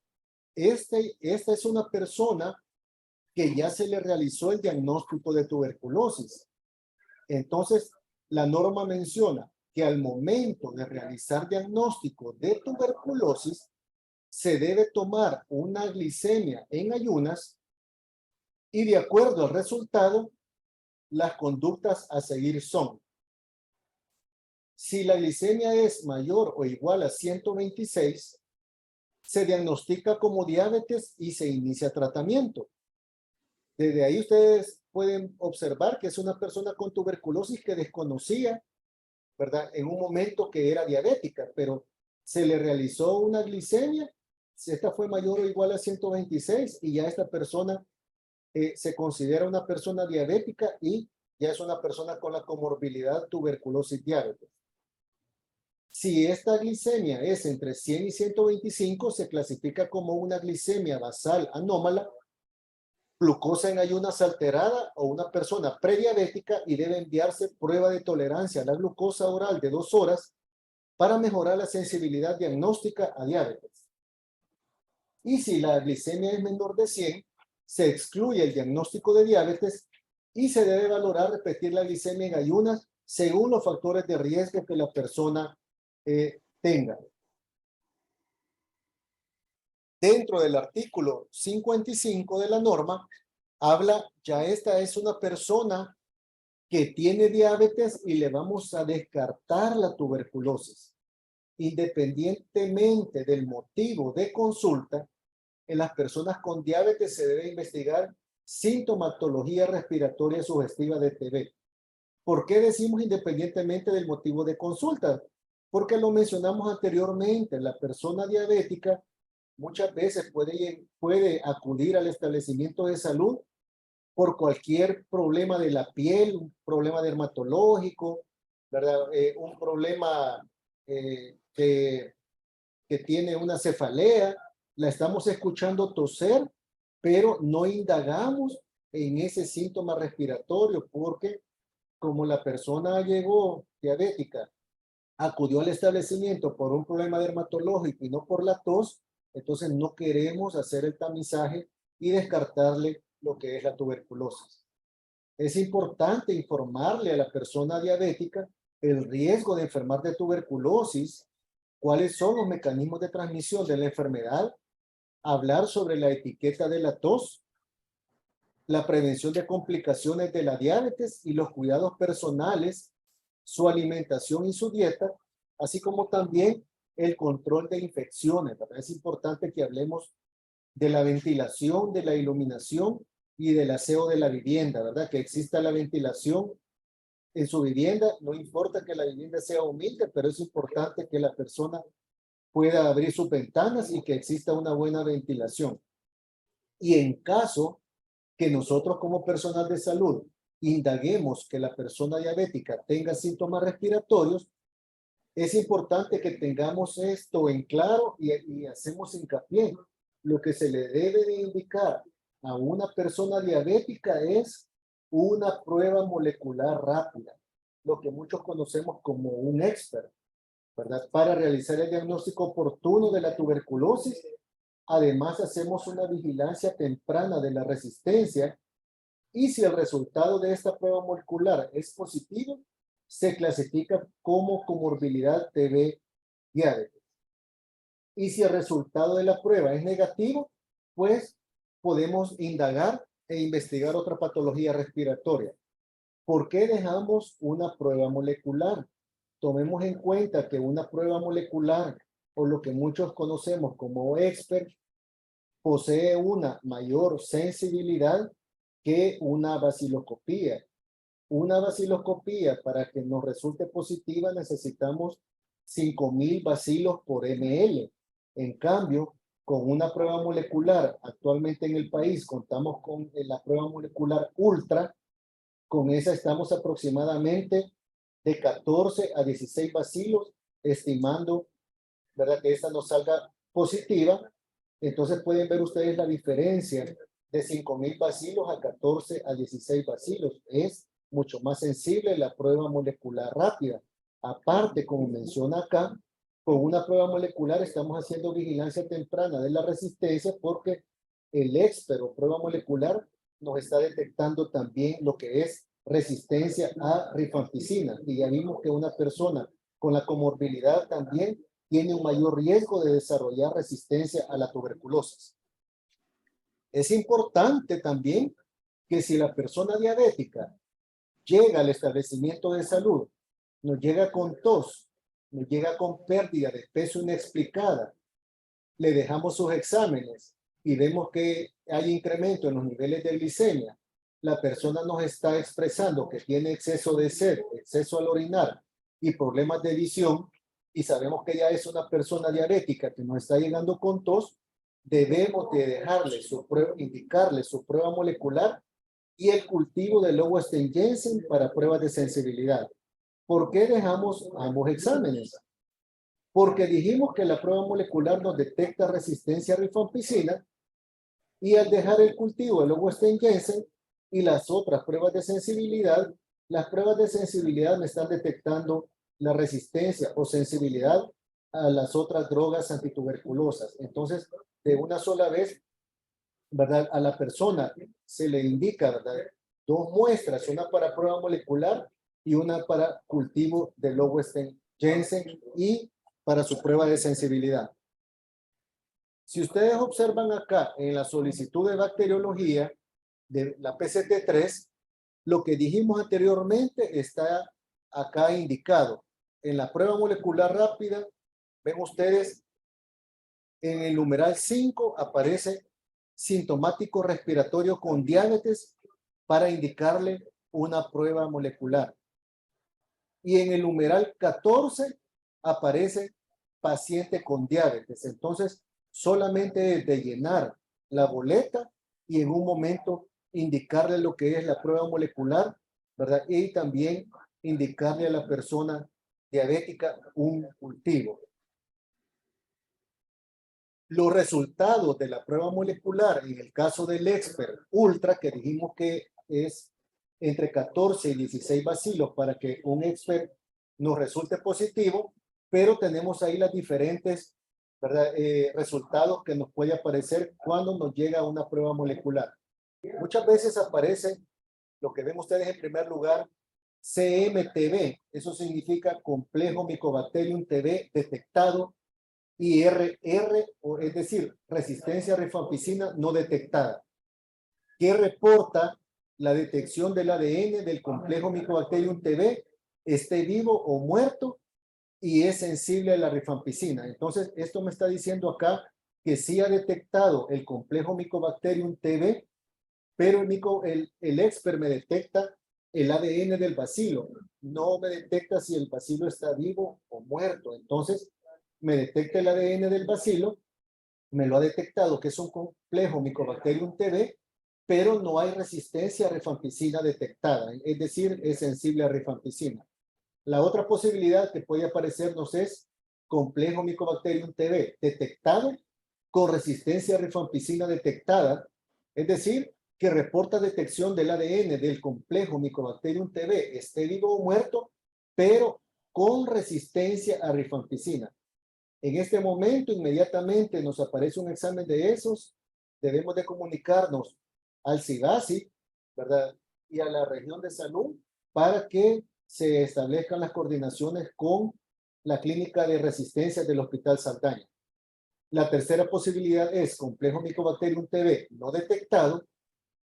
esta es una persona que ya se le realizó el diagnóstico de tuberculosis. Entonces, la norma menciona que al momento de realizar diagnóstico de tuberculosis, se debe tomar una glicemia en ayunas y de acuerdo al resultado, las conductas a seguir son: si la glicemia es mayor o igual a 126, se diagnostica como diabetes y se inicia tratamiento. Desde ahí ustedes pueden observar que es una persona con tuberculosis que desconocía, ¿verdad? En un momento que era diabética, pero se le realizó una glicemia, si esta fue mayor o igual a 126 y ya esta persona se considera una persona diabética y ya es una persona con la comorbilidad tuberculosis diabetes. Si esta glicemia es entre 100 y 125, se clasifica como una glicemia basal anómala, glucosa en ayunas alterada o una persona prediabética y debe enviarse prueba de tolerancia a la glucosa oral de 2 horas para mejorar la sensibilidad diagnóstica a diabetes. Y si la glicemia es menor de 100, se excluye el diagnóstico de diabetes y se debe valorar repetir la glicemia en ayunas según los factores de riesgo que la persona tenga. Dentro del artículo 55 de la norma, habla, ya esta es una persona que tiene diabetes y le vamos a descartar la tuberculosis. Independientemente del motivo de consulta, en las personas con diabetes se debe investigar sintomatología respiratoria sugestiva de TB. ¿Por qué decimos independientemente del motivo de consulta? Porque lo mencionamos anteriormente, la persona diabética muchas veces puede acudir al establecimiento de salud por cualquier problema de la piel, un problema dermatológico, ¿verdad? Un problema que tiene una cefalea, la estamos escuchando toser, pero no indagamos en ese síntoma respiratorio porque como la persona llegó diabética, acudió al establecimiento por un problema dermatológico y no por la tos, entonces no queremos hacer el tamizaje y descartarle lo que es la tuberculosis. Es importante informarle a la persona diabética el riesgo de enfermar de tuberculosis, cuáles son los mecanismos de transmisión de la enfermedad, hablar sobre la etiqueta de la tos, la prevención de complicaciones de la diabetes y los cuidados personales, su alimentación y su dieta, así como también el control de infecciones, ¿verdad? Es importante que hablemos de la ventilación, de la iluminación y del aseo de la vivienda, ¿verdad? Que exista la ventilación en su vivienda, no importa que la vivienda sea humilde, pero es importante que la persona pueda abrir sus ventanas y que exista una buena ventilación. Y en caso que nosotros como personal de salud indaguemos que la persona diabética tenga síntomas respiratorios, Es importante que tengamos esto en claro y hacemos hincapié. Lo que se le debe de indicar a una persona diabética es una prueba molecular rápida, lo que muchos conocemos como un expert, ¿verdad? Para realizar el diagnóstico oportuno de la tuberculosis. Además, hacemos una vigilancia temprana de la resistencia y si el resultado de esta prueba molecular es positivo, se clasifica como comorbilidad TB diabetes. Y si el resultado de la prueba es negativo, pues podemos indagar e investigar otra patología respiratoria. ¿Por qué dejamos una prueba molecular? Tomemos en cuenta que una prueba molecular, o lo que muchos conocemos como expert, posee una mayor sensibilidad que una vaciloscopía. Una vaciloscopía, para que nos resulte positiva, necesitamos 5.000 bacilos por ml. En cambio, con una prueba molecular, actualmente en el país contamos con la prueba molecular ultra. Con esa estamos aproximadamente de 14 a 16 bacilos, estimando, ¿verdad?, que esta nos salga positiva. Entonces pueden ver ustedes la diferencia de 5.000 bacilos a 14 a 16 bacilos. Es mucho más sensible la prueba molecular rápida. Aparte, como menciona acá, con una prueba molecular estamos haciendo vigilancia temprana de la resistencia porque el expert o prueba molecular nos está detectando también lo que es resistencia a rifampicina. Y ya vimos que una persona con la comorbilidad también tiene un mayor riesgo de desarrollar resistencia a la tuberculosis. Es importante también que si la persona diabética llega al establecimiento de salud, nos llega con tos, nos llega con pérdida de peso inexplicada, le dejamos sus exámenes y vemos que hay incremento en los niveles de glicemia, la persona nos está expresando que tiene exceso de sed, exceso al orinar y problemas de visión, y sabemos que ya es una persona diabética que nos está llegando con tos, debemos de dejarle su prueba, indicarle su prueba molecular y el cultivo de Lowenstein-Janssen para pruebas de sensibilidad. ¿Por qué dejamos ambos exámenes? Porque dijimos que la prueba molecular nos detecta resistencia a rifampicina y al dejar el cultivo de Lowenstein-Janssen y las otras pruebas de sensibilidad, las pruebas de sensibilidad me están detectando la resistencia o sensibilidad a las otras drogas antituberculosas. Entonces, de una sola vez, ¿verdad?, a la persona se le indica, ¿verdad?, 2 muestras, una para prueba molecular y una para cultivo de Lowenstein-Janssen y para su prueba de sensibilidad. Si ustedes observan acá en la solicitud de bacteriología de la PCT3, lo que dijimos anteriormente está acá indicado. En la prueba molecular rápida, ven ustedes, en el numeral 5 aparece sintomático respiratorio con diabetes para indicarle una prueba molecular. Y en el numeral 14 aparece paciente con diabetes. Entonces, solamente es de llenar la boleta y en un momento indicarle lo que es la prueba molecular, ¿verdad? Y también indicarle a la persona diabética un cultivo. Los resultados de la prueba molecular, en el caso del expert ultra, que dijimos que es entre 14 y 16 bacilos para que un expert nos resulte positivo, pero tenemos ahí las diferentes, ¿verdad?, resultados que nos puede aparecer cuando nos llega una prueba molecular. Muchas veces aparece lo que ven ustedes en primer lugar, CMTB, eso significa complejo Mycobacterium TB detectado, y RR, es decir, resistencia a rifampicina no detectada, que reporta la detección del ADN del complejo Mycobacterium TB, esté vivo o muerto y es sensible a la rifampicina. Entonces, esto me está diciendo acá que sí ha detectado el complejo Mycobacterium TB, pero el expert me detecta el ADN del bacilo, no me detecta si el bacilo está vivo o muerto. Entonces, me detecta el ADN del bacilo, me lo ha detectado que es un complejo Mycobacterium TB, pero no hay resistencia a rifampicina detectada, es decir, es sensible a rifampicina. La otra posibilidad que puede aparecernos es complejo Mycobacterium TB detectado con resistencia a rifampicina detectada, es decir, que reporta detección del ADN del complejo Mycobacterium TB, esté vivo o muerto, pero con resistencia a rifampicina. En este momento, inmediatamente nos aparece un examen de esos, debemos de comunicarnos al SIGASI, ¿verdad? Y a la región de salud para que se establezcan las coordinaciones con la clínica de resistencia del Hospital Saldaña. La tercera posibilidad es complejo Mycobacterium TB no detectado,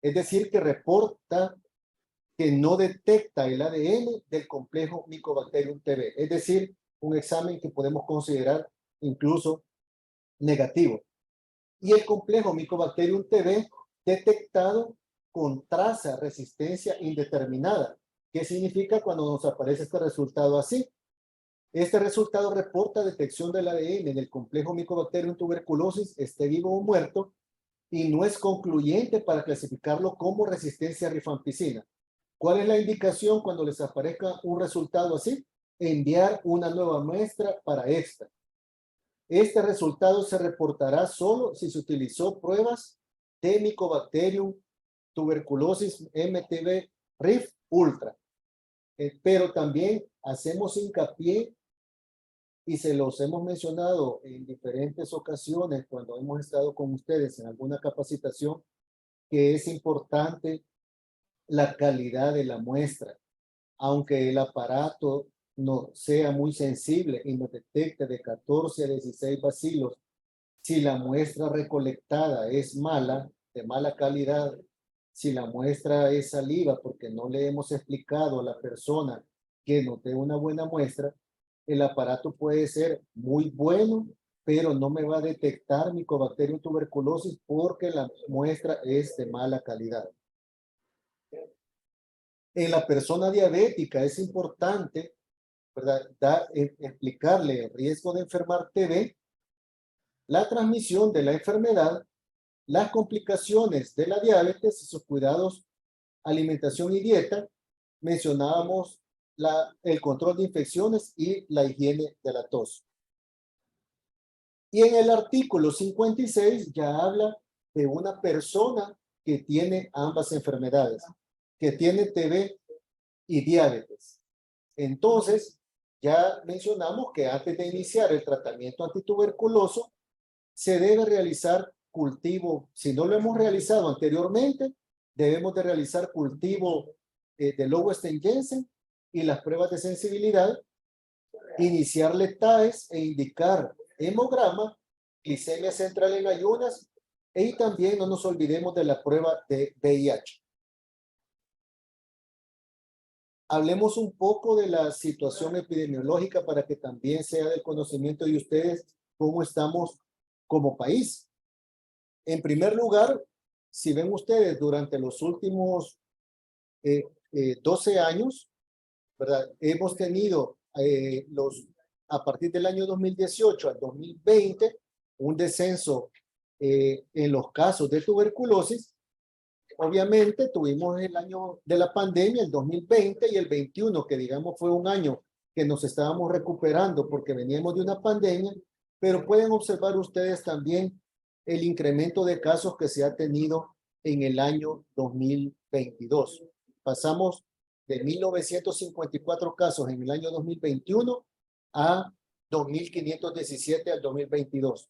es decir, que reporta que no detecta el ADN del complejo Mycobacterium TB, es decir, un examen que podemos considerar incluso negativo. Y el complejo Mycobacterium TB detectado con traza resistencia indeterminada. ¿Qué significa cuando nos aparece este resultado así? Este resultado reporta detección del ADN en el complejo Mycobacterium tuberculosis, esté vivo o muerto, y no es concluyente para clasificarlo como resistencia a rifampicina. ¿Cuál es la indicación cuando les aparezca un resultado así? Enviar una nueva muestra para esta. Este resultado se reportará solo si se utilizó pruebas de Mycobacterium tuberculosis MTB RIF Ultra. Pero también hacemos hincapié y se los hemos mencionado en diferentes ocasiones cuando hemos estado con ustedes en alguna capacitación, que es importante la calidad de la muestra. Aunque el aparato no sea muy sensible y nos detecte de 14 a 16 bacilos, si la muestra recolectada es mala, de mala calidad, si la muestra es saliva porque no le hemos explicado a la persona que nos dé una buena muestra, el aparato puede ser muy bueno, pero no me va a detectar Mycobacterium tuberculosis porque la muestra es de mala calidad. En la persona diabética es importante, ¿verdad?, explicarle el riesgo de enfermar TB, la transmisión de la enfermedad, las complicaciones de la diabetes y sus cuidados, alimentación y dieta. Mencionábamos el control de infecciones y la higiene de la tos. Y en el artículo 56 ya habla de una persona que tiene ambas enfermedades, que tiene TB y diabetes. Entonces, ya mencionamos que antes de iniciar el tratamiento antituberculoso, se debe realizar cultivo. Si no lo hemos realizado anteriormente, debemos de realizar cultivo de Lowenstein-Jensen y las pruebas de sensibilidad, iniciarle TAES e indicar hemograma, glicemia central en ayunas, y también no nos olvidemos de la prueba de VIH. Hablemos un poco de la situación epidemiológica para que también sea del conocimiento de ustedes cómo estamos como país. En primer lugar, si ven ustedes durante los últimos 12 años, ¿verdad? Hemos tenido a partir del año 2018 al 2020 un descenso en los casos de tuberculosis. Obviamente tuvimos el año de la pandemia, el 2020 y el 21, que digamos fue un año que nos estábamos recuperando porque veníamos de una pandemia, pero pueden observar ustedes también el incremento de casos que se ha tenido en el año 2022. Pasamos de 1.954 casos en el año 2021 a 2.517 al 2022.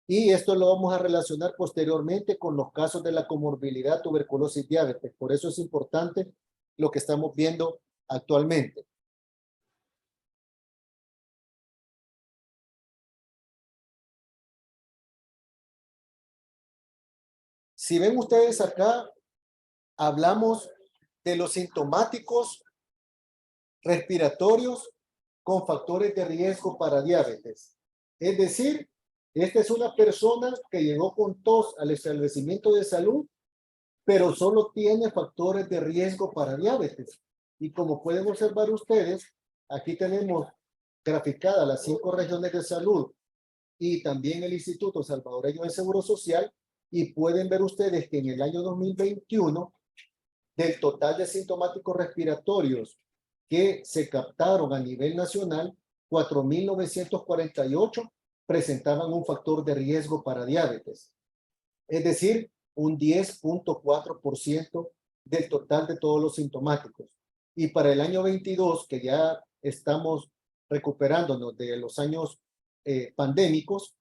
Y esto lo vamos a relacionar posteriormente con los casos de la comorbilidad, tuberculosis y diabetes. Por eso es importante lo que estamos viendo actualmente. Si ven ustedes acá, hablamos de los sintomáticos respiratorios con factores de riesgo para diabetes. Es decir, esta es una persona que llegó con tos al establecimiento de salud, pero solo tiene factores de riesgo para diabetes. Y como pueden observar ustedes, aquí tenemos graficadas las 5 regiones de salud y también el Instituto Salvadoreño de Seguro Social, y pueden ver ustedes que en el año 2021, del total de sintomáticos respiratorios que se captaron a nivel nacional, 4.948 presentaban un factor de riesgo para diabetes. Es decir, un 10.4% del total de todos los sintomáticos. Y para el año 22, que ya estamos recuperándonos de los años pandémicos,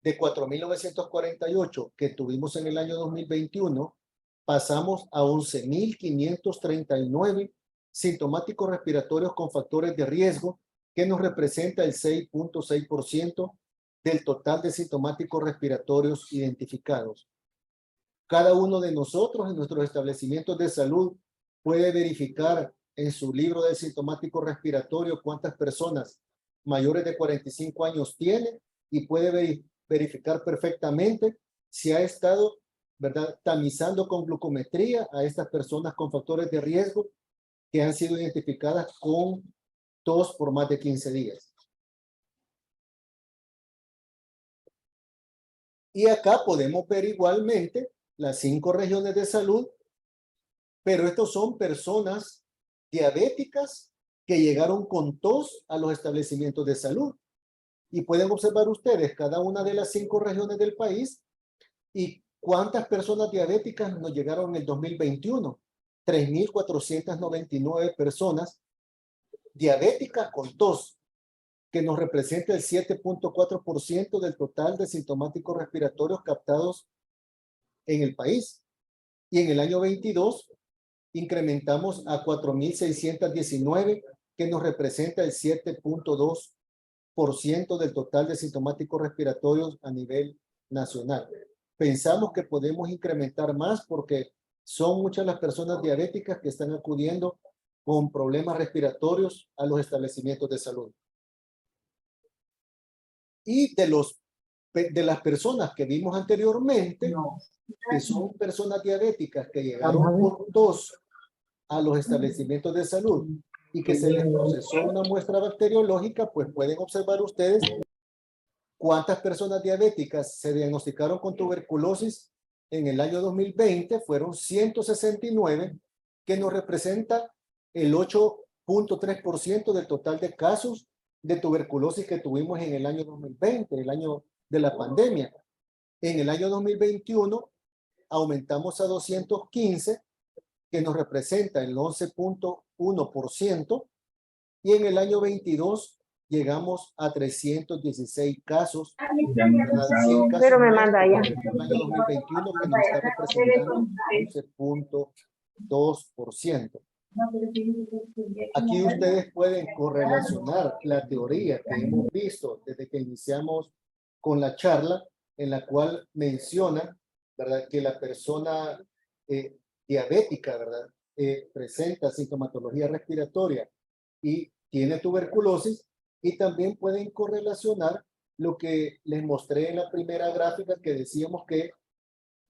de 4.948 que tuvimos en el año 2021, pasamos a 11.539 sintomáticos respiratorios con factores de riesgo, que nos representa el 6.6% del total de sintomáticos respiratorios identificados. Cada uno de nosotros en nuestros establecimientos de salud puede verificar en su libro de sintomático respiratorio cuántas personas mayores de 45 años tiene y puede verificar perfectamente si ha estado, ¿verdad?, tamizando con glucometría a estas personas con factores de riesgo que han sido identificadas con tos por más de 15 días. Y acá podemos ver igualmente las 5 regiones de salud, pero estos son personas diabéticas que llegaron con tos a los establecimientos de salud. Y pueden observar ustedes cada una de las 5 regiones del país y cuántas personas diabéticas nos llegaron en el 2021. 3.499 personas diabéticas con tos, que nos representa el 7.4% del total de sintomáticos respiratorios captados en el país. Y en el año 22 incrementamos a 4.619, que nos representa el 7.2% del total de sintomáticos respiratorios a nivel nacional. Pensamos que podemos incrementar más porque son muchas las personas diabéticas que están acudiendo con problemas respiratorios a los establecimientos de salud. Y de las personas que vimos anteriormente, que son personas diabéticas que llegaron por tos a los establecimientos de salud y que se les procesó una muestra bacteriológica, pues pueden observar ustedes cuántas personas diabéticas se diagnosticaron con tuberculosis en el año 2020. Fueron 169, que nos representa el 8.3% del total de casos de tuberculosis que tuvimos en el año 2020, el año de la pandemia. En el año 2021 aumentamos a 215, que nos representa el 11.1%, y en el año 22 llegamos a 316 casos. Pero me manda ya. En el año 2021, que nos está representando 11.2%. Aquí ustedes pueden correlacionar la teoría que hemos visto desde que iniciamos con la charla, en la cual menciona, ¿verdad?, que la persona diabética, ¿verdad?, presenta sintomatología respiratoria y tiene tuberculosis, y también pueden correlacionar lo que les mostré en la primera gráfica, que decíamos que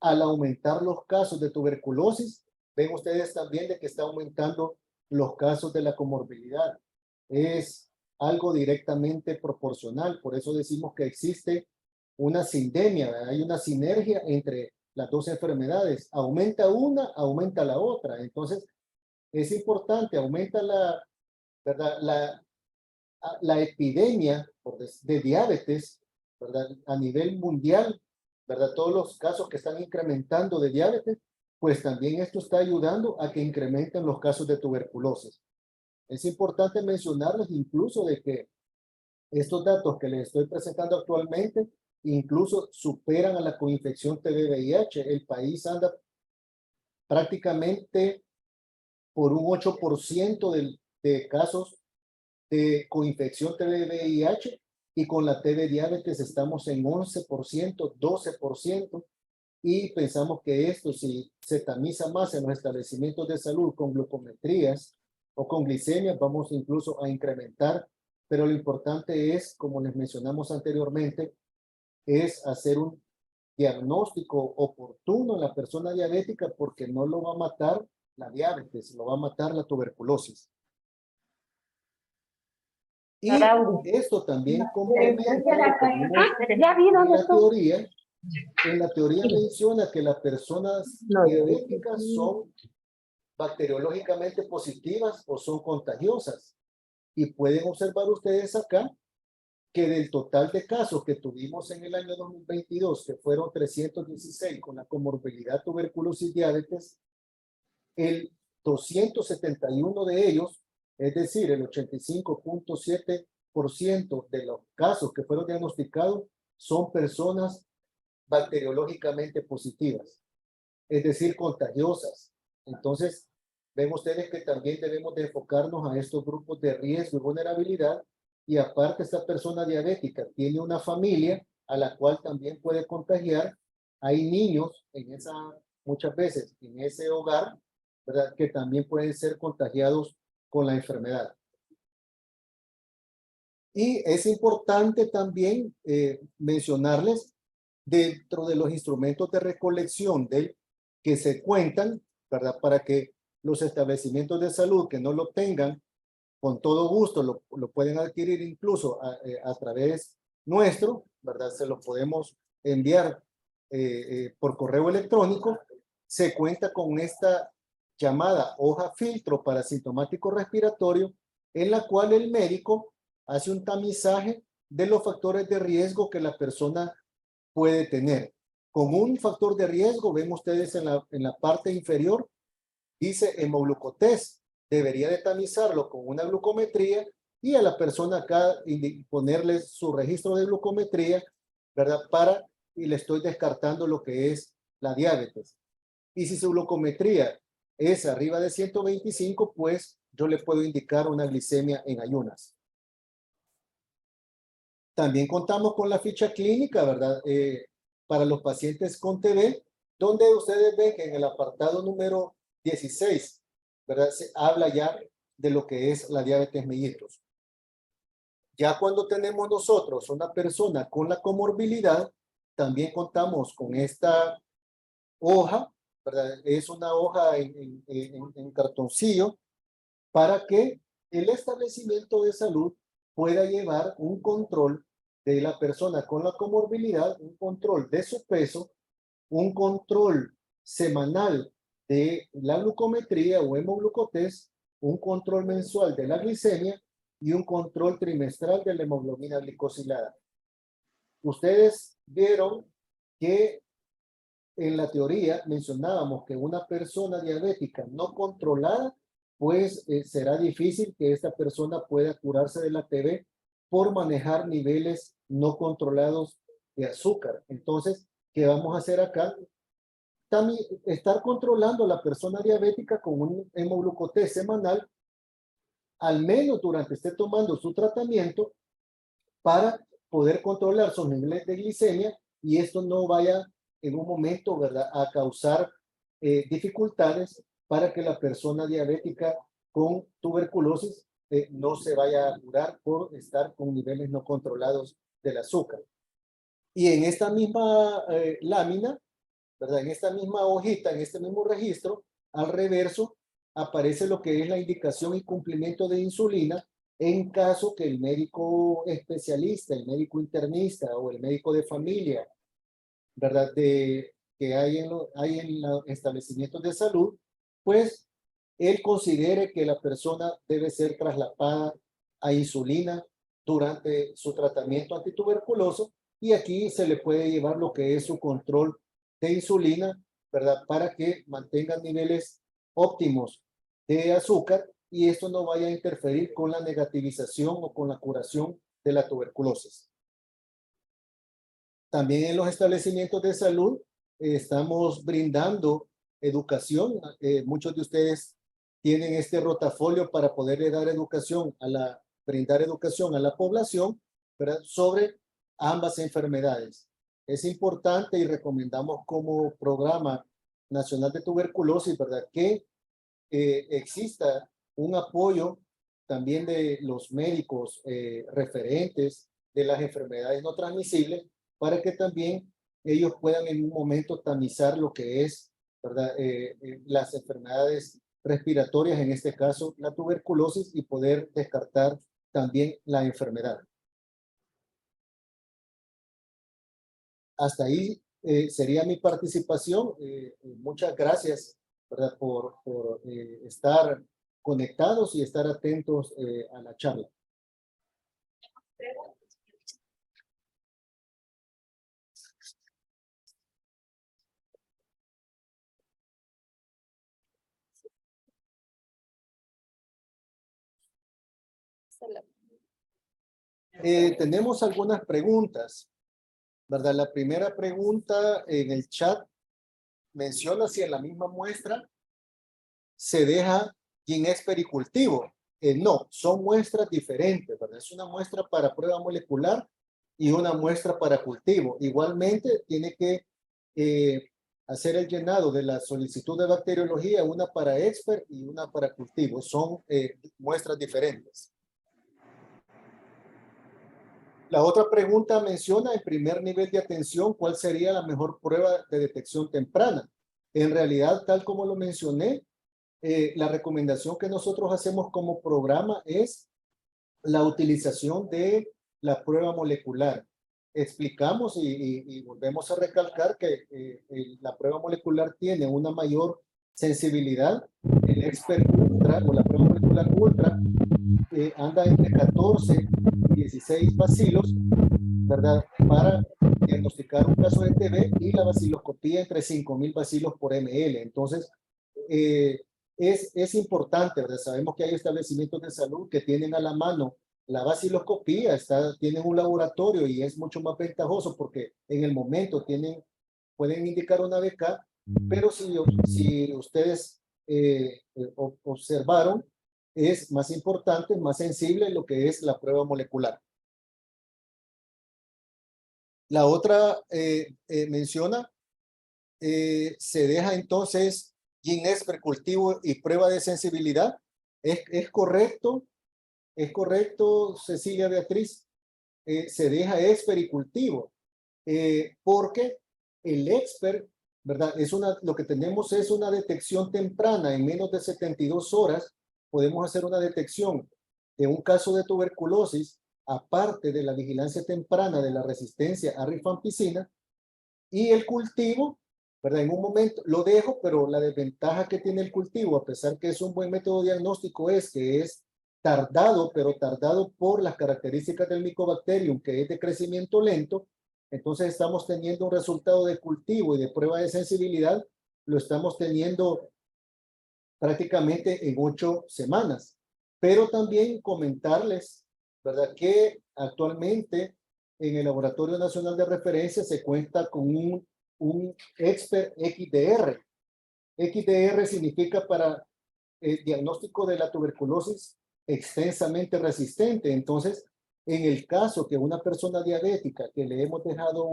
al aumentar los casos de tuberculosis, ven ustedes también de que está aumentando los casos de la comorbilidad. Es algo directamente proporcional, por eso decimos que existe una sindemia, ¿verdad? Hay una sinergia entre las dos enfermedades. Aumenta una, aumenta la otra. Entonces, es importante, aumenta ¿verdad?, la epidemia de diabetes, ¿verdad?, a nivel mundial, ¿verdad? Todos los casos que están incrementando de diabetes, pues también esto está ayudando a que incrementen los casos de tuberculosis. Es importante mencionarles incluso de que estos datos que les estoy presentando actualmente incluso superan a la coinfección TB-VIH. El país anda prácticamente por un 8% de casos de coinfección TB-VIH, y con la TB diabetes estamos en 11%, 12%, y pensamos que esto, si se tamiza más en los establecimientos de salud con glucometrías o con glicemias, vamos incluso a incrementar. Pero lo importante es, como les mencionamos anteriormente, es hacer un diagnóstico oportuno en la persona diabética, porque no lo va a matar la diabetes, lo va a matar la tuberculosis. Y esto también complementa la teoría. En la teoría menciona que las personas diabéticas son bacteriológicamente positivas o son contagiosas. Y pueden observar ustedes acá que del total de casos que tuvimos en el año 2022, que fueron 316 con la comorbilidad tuberculosis diabetes, el 271 de ellos, es decir, el 85.7% de los casos que fueron diagnosticados son personas bacteriológicamente positivas, es decir, contagiosas. Entonces, ven ustedes que también debemos de enfocarnos a estos grupos de riesgo y vulnerabilidad, y aparte esta persona diabética tiene una familia a la cual también puede contagiar. Hay niños en esa, muchas veces en ese hogar, ¿verdad?, que también pueden ser contagiados con la enfermedad. Y es importante también mencionarles dentro de los instrumentos de recolección que se cuentan, ¿verdad?, para que los establecimientos de salud que no lo tengan, con todo gusto lo pueden adquirir incluso a través nuestro, ¿verdad? Se lo podemos enviar por correo electrónico. Se cuenta con esta llamada hoja filtro para sintomático respiratorio, en la cual el médico hace un tamizaje de los factores de riesgo que la persona puede tener. Con un factor de riesgo, ven ustedes en la parte inferior, dice hemoglucotest. Debería de tamizarlo con una glucometría y a la persona acá ponerle su registro de glucometría, ¿verdad? Y le estoy descartando lo que es la diabetes. Y si su glucometría es arriba de 125, pues yo le puedo indicar una glicemia en ayunas. También contamos con la ficha clínica, ¿verdad? Para los pacientes con TB, donde ustedes ven que en el apartado número 16, ¿verdad?, se habla ya de lo que es la diabetes mellitus. Ya cuando tenemos nosotros una persona con la comorbilidad, también contamos con esta hoja, ¿verdad? Es una hoja en cartoncillo para que el establecimiento de salud pueda llevar un control de la persona con la comorbilidad, un control de su peso, un control semanal de la glucometría o hemoglucotest, un control mensual de la glicemia y un control trimestral de la hemoglobina glicosilada. Ustedes vieron que en la teoría mencionábamos que una persona diabética no controlada, pues será difícil que esta persona pueda curarse de la TB por manejar niveles no controlados de azúcar. Entonces, ¿qué vamos a hacer acá? También estar controlando a la persona diabética con un hemoglucotest semanal, al menos durante esté tomando su tratamiento, para poder controlar sus niveles de glicemia y esto no vaya en un momento, ¿verdad?, a causar dificultades para que la persona diabética con tuberculosis no se vaya a curar por estar con niveles no controlados del azúcar. Y en esta misma lámina, ¿verdad?, en esta misma hojita, en este mismo registro, al reverso aparece lo que es la indicación y cumplimiento de insulina en caso que el médico especialista, el médico internista o el médico de familia, ¿verdad?, que hay en los establecimientos de salud, pues él considere que la persona debe ser trasladada a insulina durante su tratamiento antituberculoso, y aquí se le puede llevar lo que es su control de insulina, ¿verdad?, para que mantengan niveles óptimos de azúcar y esto no vaya a interferir con la negativización o con la curación de la tuberculosis. También en los establecimientos de salud estamos brindando educación. Muchos de ustedes tienen este rotafolio para poderle dar educación brindar educación a la población, ¿verdad?, sobre ambas enfermedades. Es importante y recomendamos como Programa Nacional de Tuberculosis, ¿verdad?, que exista un apoyo también de los médicos referentes de las enfermedades no transmisibles para que también ellos puedan en un momento tamizar lo que es, ¿verdad?, las enfermedades respiratorias, en este caso la tuberculosis, y poder descartar también la enfermedad. Hasta ahí sería mi participación. Muchas gracias ¿verdad? Por estar conectados y estar atentos a la charla. Tenemos algunas preguntas, ¿verdad? La primera pregunta en el chat menciona si en la misma muestra se deja quién es pericultivo. No, son muestras diferentes, ¿verdad? Es una muestra para prueba molecular y una muestra para cultivo. Igualmente, tiene que hacer el llenado de la solicitud de bacteriología, una para expert y una para cultivo. Son muestras diferentes. La otra pregunta menciona en primer nivel de atención cuál sería la mejor prueba de detección temprana. En realidad, tal como lo mencioné, la recomendación que nosotros hacemos como programa es la utilización de la prueba molecular. Explicamos y volvemos a recalcar que la prueba molecular tiene una mayor sensibilidad. El Expert Ultra o la prueba molecular Ultra anda entre 14 y 16 bacilos, ¿verdad? Para diagnosticar un caso de TB y la baciloscopía entre 5.000 bacilos por ml. Entonces, es importante, ¿verdad? Sabemos que hay establecimientos de salud que tienen a la mano la baciloscopía, tienen un laboratorio y es mucho más ventajoso porque en el momento pueden indicar una BK, pero si ustedes observaron, es más importante, más sensible lo que es la prueba molecular. La otra menciona, se deja entonces quién es precultivo y prueba de sensibilidad. Es correcto, Cecilia Beatriz, se deja expert y cultivo, porque el expert, ¿verdad? Lo que tenemos es una detección temprana en menos de 72 horas. Podemos hacer una detección de un caso de tuberculosis, aparte de la vigilancia temprana de la resistencia a rifampicina, y el cultivo, ¿verdad? En un momento lo dejo, pero la desventaja que tiene el cultivo, a pesar que es un buen método diagnóstico, es que es tardado, pero tardado por las características del Mycobacterium, que es de crecimiento lento. Entonces estamos teniendo un resultado de cultivo y de prueba de sensibilidad, lo estamos teniendo prácticamente en 8 semanas. Pero también comentarles, ¿verdad? Que actualmente en el Laboratorio Nacional de Referencia se cuenta con un Expert XDR. XDR significa para el diagnóstico de la tuberculosis extensamente resistente. Entonces, en el caso que una persona diabética que le hemos dejado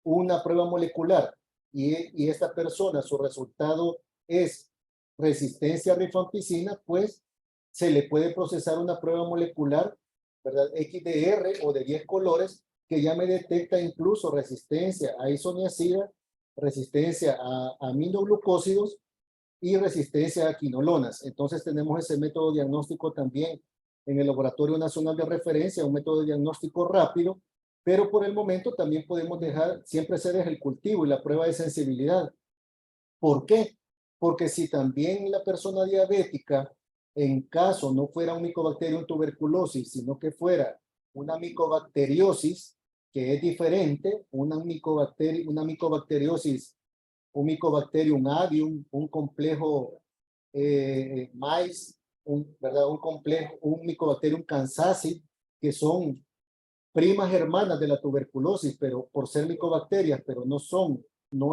una prueba molecular y esta persona, su resultado es resistencia a rifampicina, pues se le puede procesar una prueba molecular, ¿verdad? XDR o de 10 colores que ya me detecta incluso resistencia a isoniazida, resistencia a aminoglucósidos y resistencia a quinolonas. Entonces tenemos ese método diagnóstico también en el Laboratorio Nacional de Referencia, un método de diagnóstico rápido, pero por el momento también podemos dejar, siempre se deja el cultivo y la prueba de sensibilidad. ¿Por qué? Porque si también la persona diabética, en caso no fuera un Mycobacterium tuberculosis, sino que fuera una micobacteriosis, que es diferente, una micobacteriosis, un Mycobacterium avium, un complejo mais, ¿verdad? Un Mycobacterium kansasi, que son primas hermanas de la tuberculosis, pero por ser micobacterias, pero no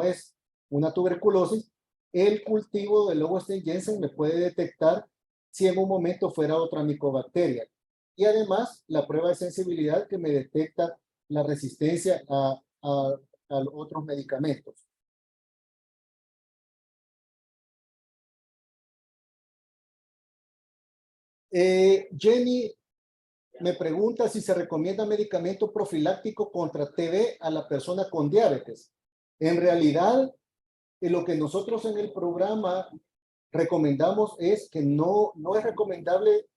es una tuberculosis, el cultivo del Lowenstein-Jensen me puede detectar si en un momento fuera otra micobacteria. Y además, la prueba de sensibilidad que me detecta la resistencia a otros medicamentos. Jenny me pregunta si se recomienda medicamento profiláctico contra TB a la persona con diabetes. En realidad, lo que nosotros en el programa recomendamos es que no es recomendable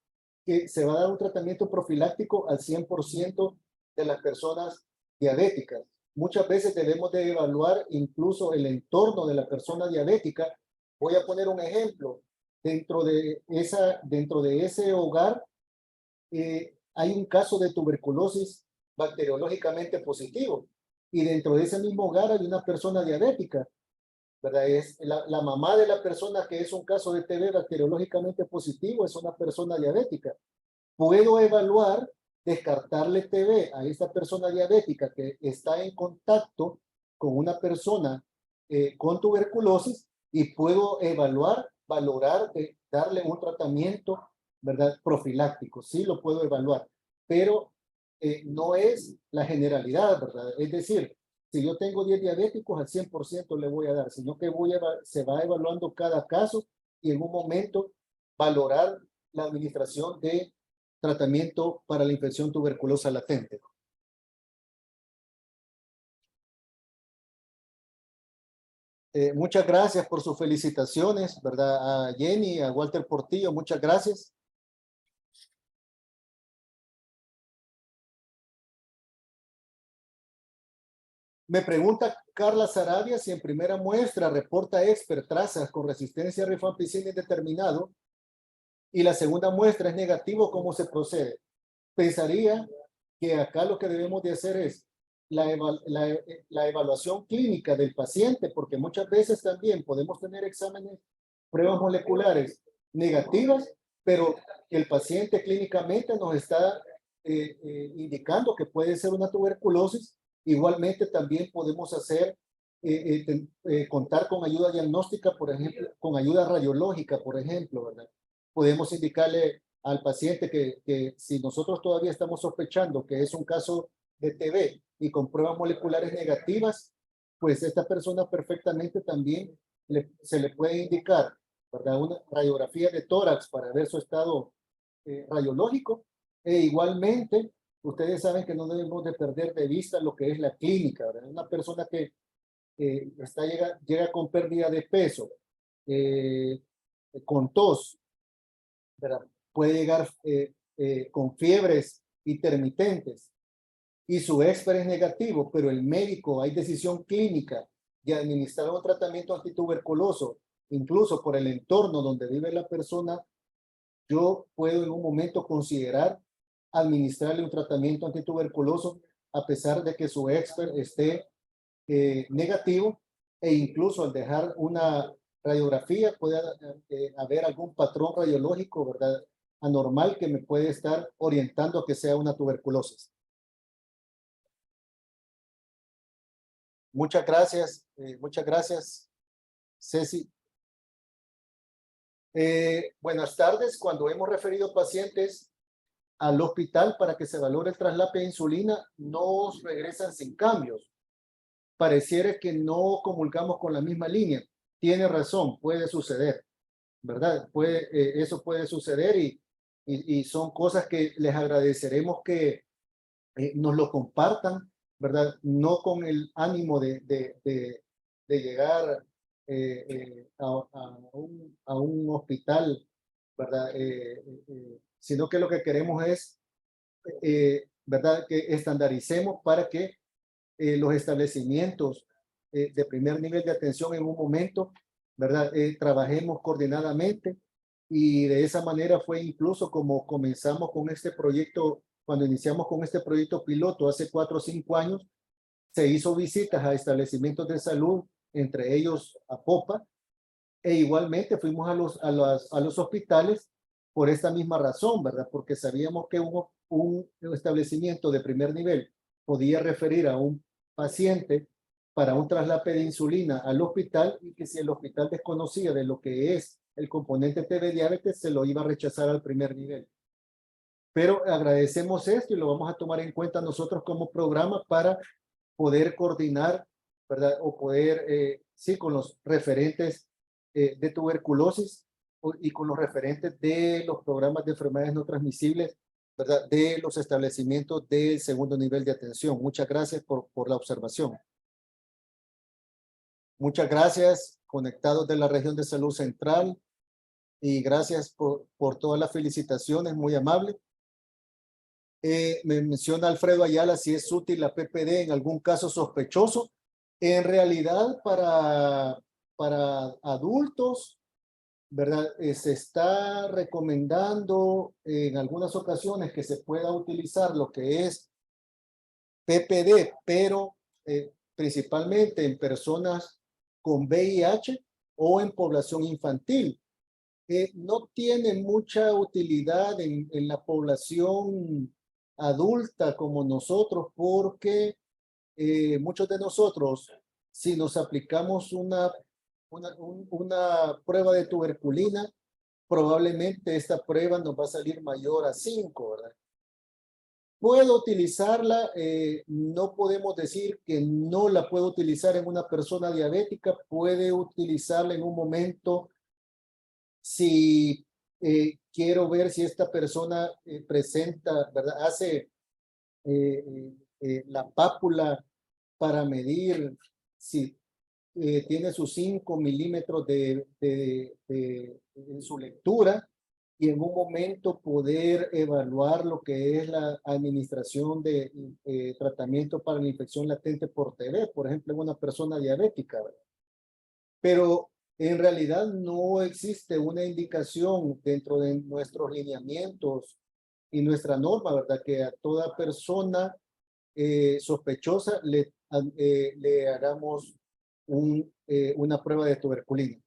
que se va a dar un tratamiento profiláctico al 100% de las personas diabéticas. Muchas veces debemos de evaluar incluso el entorno de la persona diabética Voy a poner un ejemplo. Dentro de ese hogar hay un caso de tuberculosis bacteriológicamente positivo. Y dentro de ese mismo hogar hay una persona diabética, ¿verdad? Es la mamá de la persona que es un caso de TB bacteriológicamente positivo, es una persona diabética. Puedo evaluar, descartarle TB a esta persona diabética que está en contacto con una persona con tuberculosis y puedo evaluar, valorar, darle un tratamiento, ¿verdad? Profiláctico. Sí lo puedo evaluar, pero no es la generalidad, ¿verdad? Es decir, si yo tengo 10 diabéticos, al 100% le voy a dar, sino que se va evaluando cada caso y en un momento valorar la administración de tratamiento para la infección tuberculosa latente. Muchas gracias por sus felicitaciones, ¿verdad? A Jenny, a Walter Portillo, muchas gracias. Me pregunta Carla Sarabia si en primera muestra reporta expert trazas con resistencia a rifampicina indeterminado y la segunda muestra es negativo, ¿cómo se procede? Pensaría que acá lo que debemos de hacer es la evaluación clínica del paciente, porque muchas veces también podemos tener exámenes, pruebas moleculares negativas, pero el paciente clínicamente nos está indicando que puede ser una tuberculosis. Igualmente también podemos hacer, contar con ayuda diagnóstica, por ejemplo, con ayuda radiológica, por ejemplo, ¿verdad? Podemos indicarle al paciente que si nosotros todavía estamos sospechando que es un caso de TB y con pruebas moleculares negativas, pues esta persona perfectamente también se le puede indicar, ¿verdad? Una radiografía de tórax para ver su estado radiológico. E igualmente, ustedes saben que no debemos de perder de vista lo que es la clínica, ¿verdad? Una persona que llega con pérdida de peso, con tos, ¿verdad? Puede llegar con fiebres intermitentes y su expert es negativo, pero el médico, hay decisión clínica de administrar un tratamiento antituberculoso, incluso por el entorno donde vive la persona, yo puedo en un momento considerar administrarle un tratamiento antituberculoso a pesar de que su expert esté negativo, e incluso al dejar una radiografía puede haber algún patrón radiológico, ¿verdad? Anormal que me puede estar orientando a que sea una tuberculosis. Muchas gracias, Ceci. Buenas tardes. Cuando hemos referido pacientes al hospital para que se valore el traslape de insulina, nos regresan sin cambios. Pareciera que no comulgamos con la misma línea. Tiene razón, puede suceder, ¿verdad? Eso puede suceder y son cosas que les agradeceremos que nos lo compartan, ¿verdad? No con el ánimo de llegar a un hospital, ¿verdad? Sino que lo que queremos es, ¿verdad? Que estandaricemos para que los establecimientos de primer nivel de atención en un momento, ¿verdad? Trabajemos coordinadamente y de esa manera fue incluso como comenzamos con este proyecto, cuando iniciamos con este proyecto piloto hace 4 o 5 años, se hizo visitas a establecimientos de salud, entre ellos a Popa, e igualmente fuimos a los hospitales por esta misma razón, ¿verdad? Porque sabíamos que un establecimiento de primer nivel podía referir a un paciente para un traslape de insulina al hospital y que si el hospital desconocía de lo que es el componente TB diabetes, se lo iba a rechazar al primer nivel. Pero agradecemos esto y lo vamos a tomar en cuenta nosotros como programa para poder coordinar, ¿verdad? O poder, sí, con los referentes de tuberculosis y con los referentes de los programas de enfermedades no transmisibles, ¿verdad? De los establecimientos del segundo nivel de atención. Muchas gracias por la observación. Muchas gracias, conectados de la región de salud central, y gracias por todas las felicitaciones, muy amable. Me menciona Alfredo Ayala si es útil la PPD en algún caso sospechoso. En realidad, para para adultos, ¿verdad? Se está recomendando en algunas ocasiones que se pueda utilizar lo que es PPD, pero principalmente en personas con VIH o en población infantil. No tiene mucha utilidad en la población adulta como nosotros, porque muchos de nosotros, si nos aplicamos una prueba de tuberculina, probablemente esta prueba nos va a salir mayor a 5, ¿verdad? ¿Puedo utilizarla? No podemos decir que no la puedo utilizar en una persona diabética. Puede utilizarla en un momento si quiero ver si esta persona presenta, ¿verdad? Hace la pápula para medir si tiene sus 5 milímetros en su lectura, y en un momento poder evaluar lo que es la administración de tratamiento para la infección latente por TB, por ejemplo, en una persona diabética, ¿verdad? Pero en realidad no existe una indicación dentro de nuestros lineamientos y nuestra norma, ¿verdad? Que a toda persona sospechosa le hagamos una prueba de tuberculina.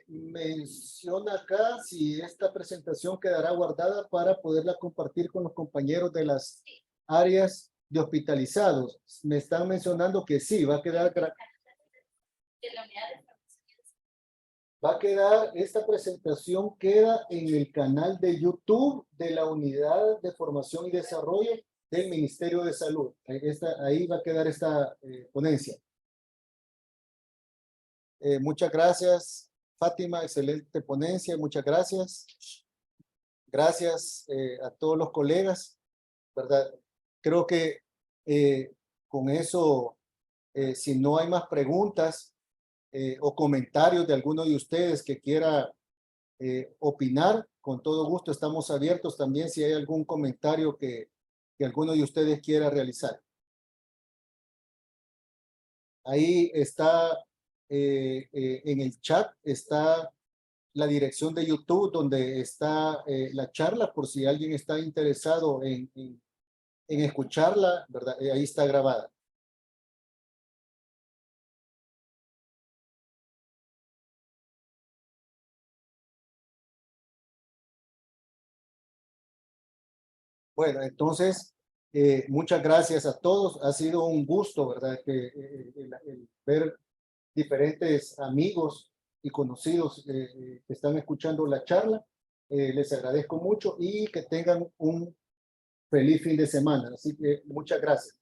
Menciona acá si esta presentación quedará guardada para poderla compartir con los compañeros de las áreas de hospitalizados. Me están mencionando que sí, va a quedar. Esta presentación queda en el canal de YouTube de la Unidad de Formación y Desarrollo del Ministerio de Salud. Ahí va a quedar esta ponencia. Muchas gracias, Fátima, excelente ponencia, muchas gracias. Gracias a todos los colegas, ¿verdad? Creo que con eso, si no hay más preguntas o comentarios de alguno de ustedes que quiera opinar, con todo gusto estamos abiertos también si hay algún comentario que alguno de ustedes quiera realizar. Ahí está, en el chat está la dirección de YouTube donde está la charla, por si alguien está interesado en escucharla, ¿verdad? Ahí está grabada. Bueno, entonces, muchas gracias a todos. Ha sido un gusto, ¿verdad? El ver diferentes amigos y conocidos que están escuchando la charla. Les agradezco mucho y que tengan un feliz fin de semana. Así que muchas gracias.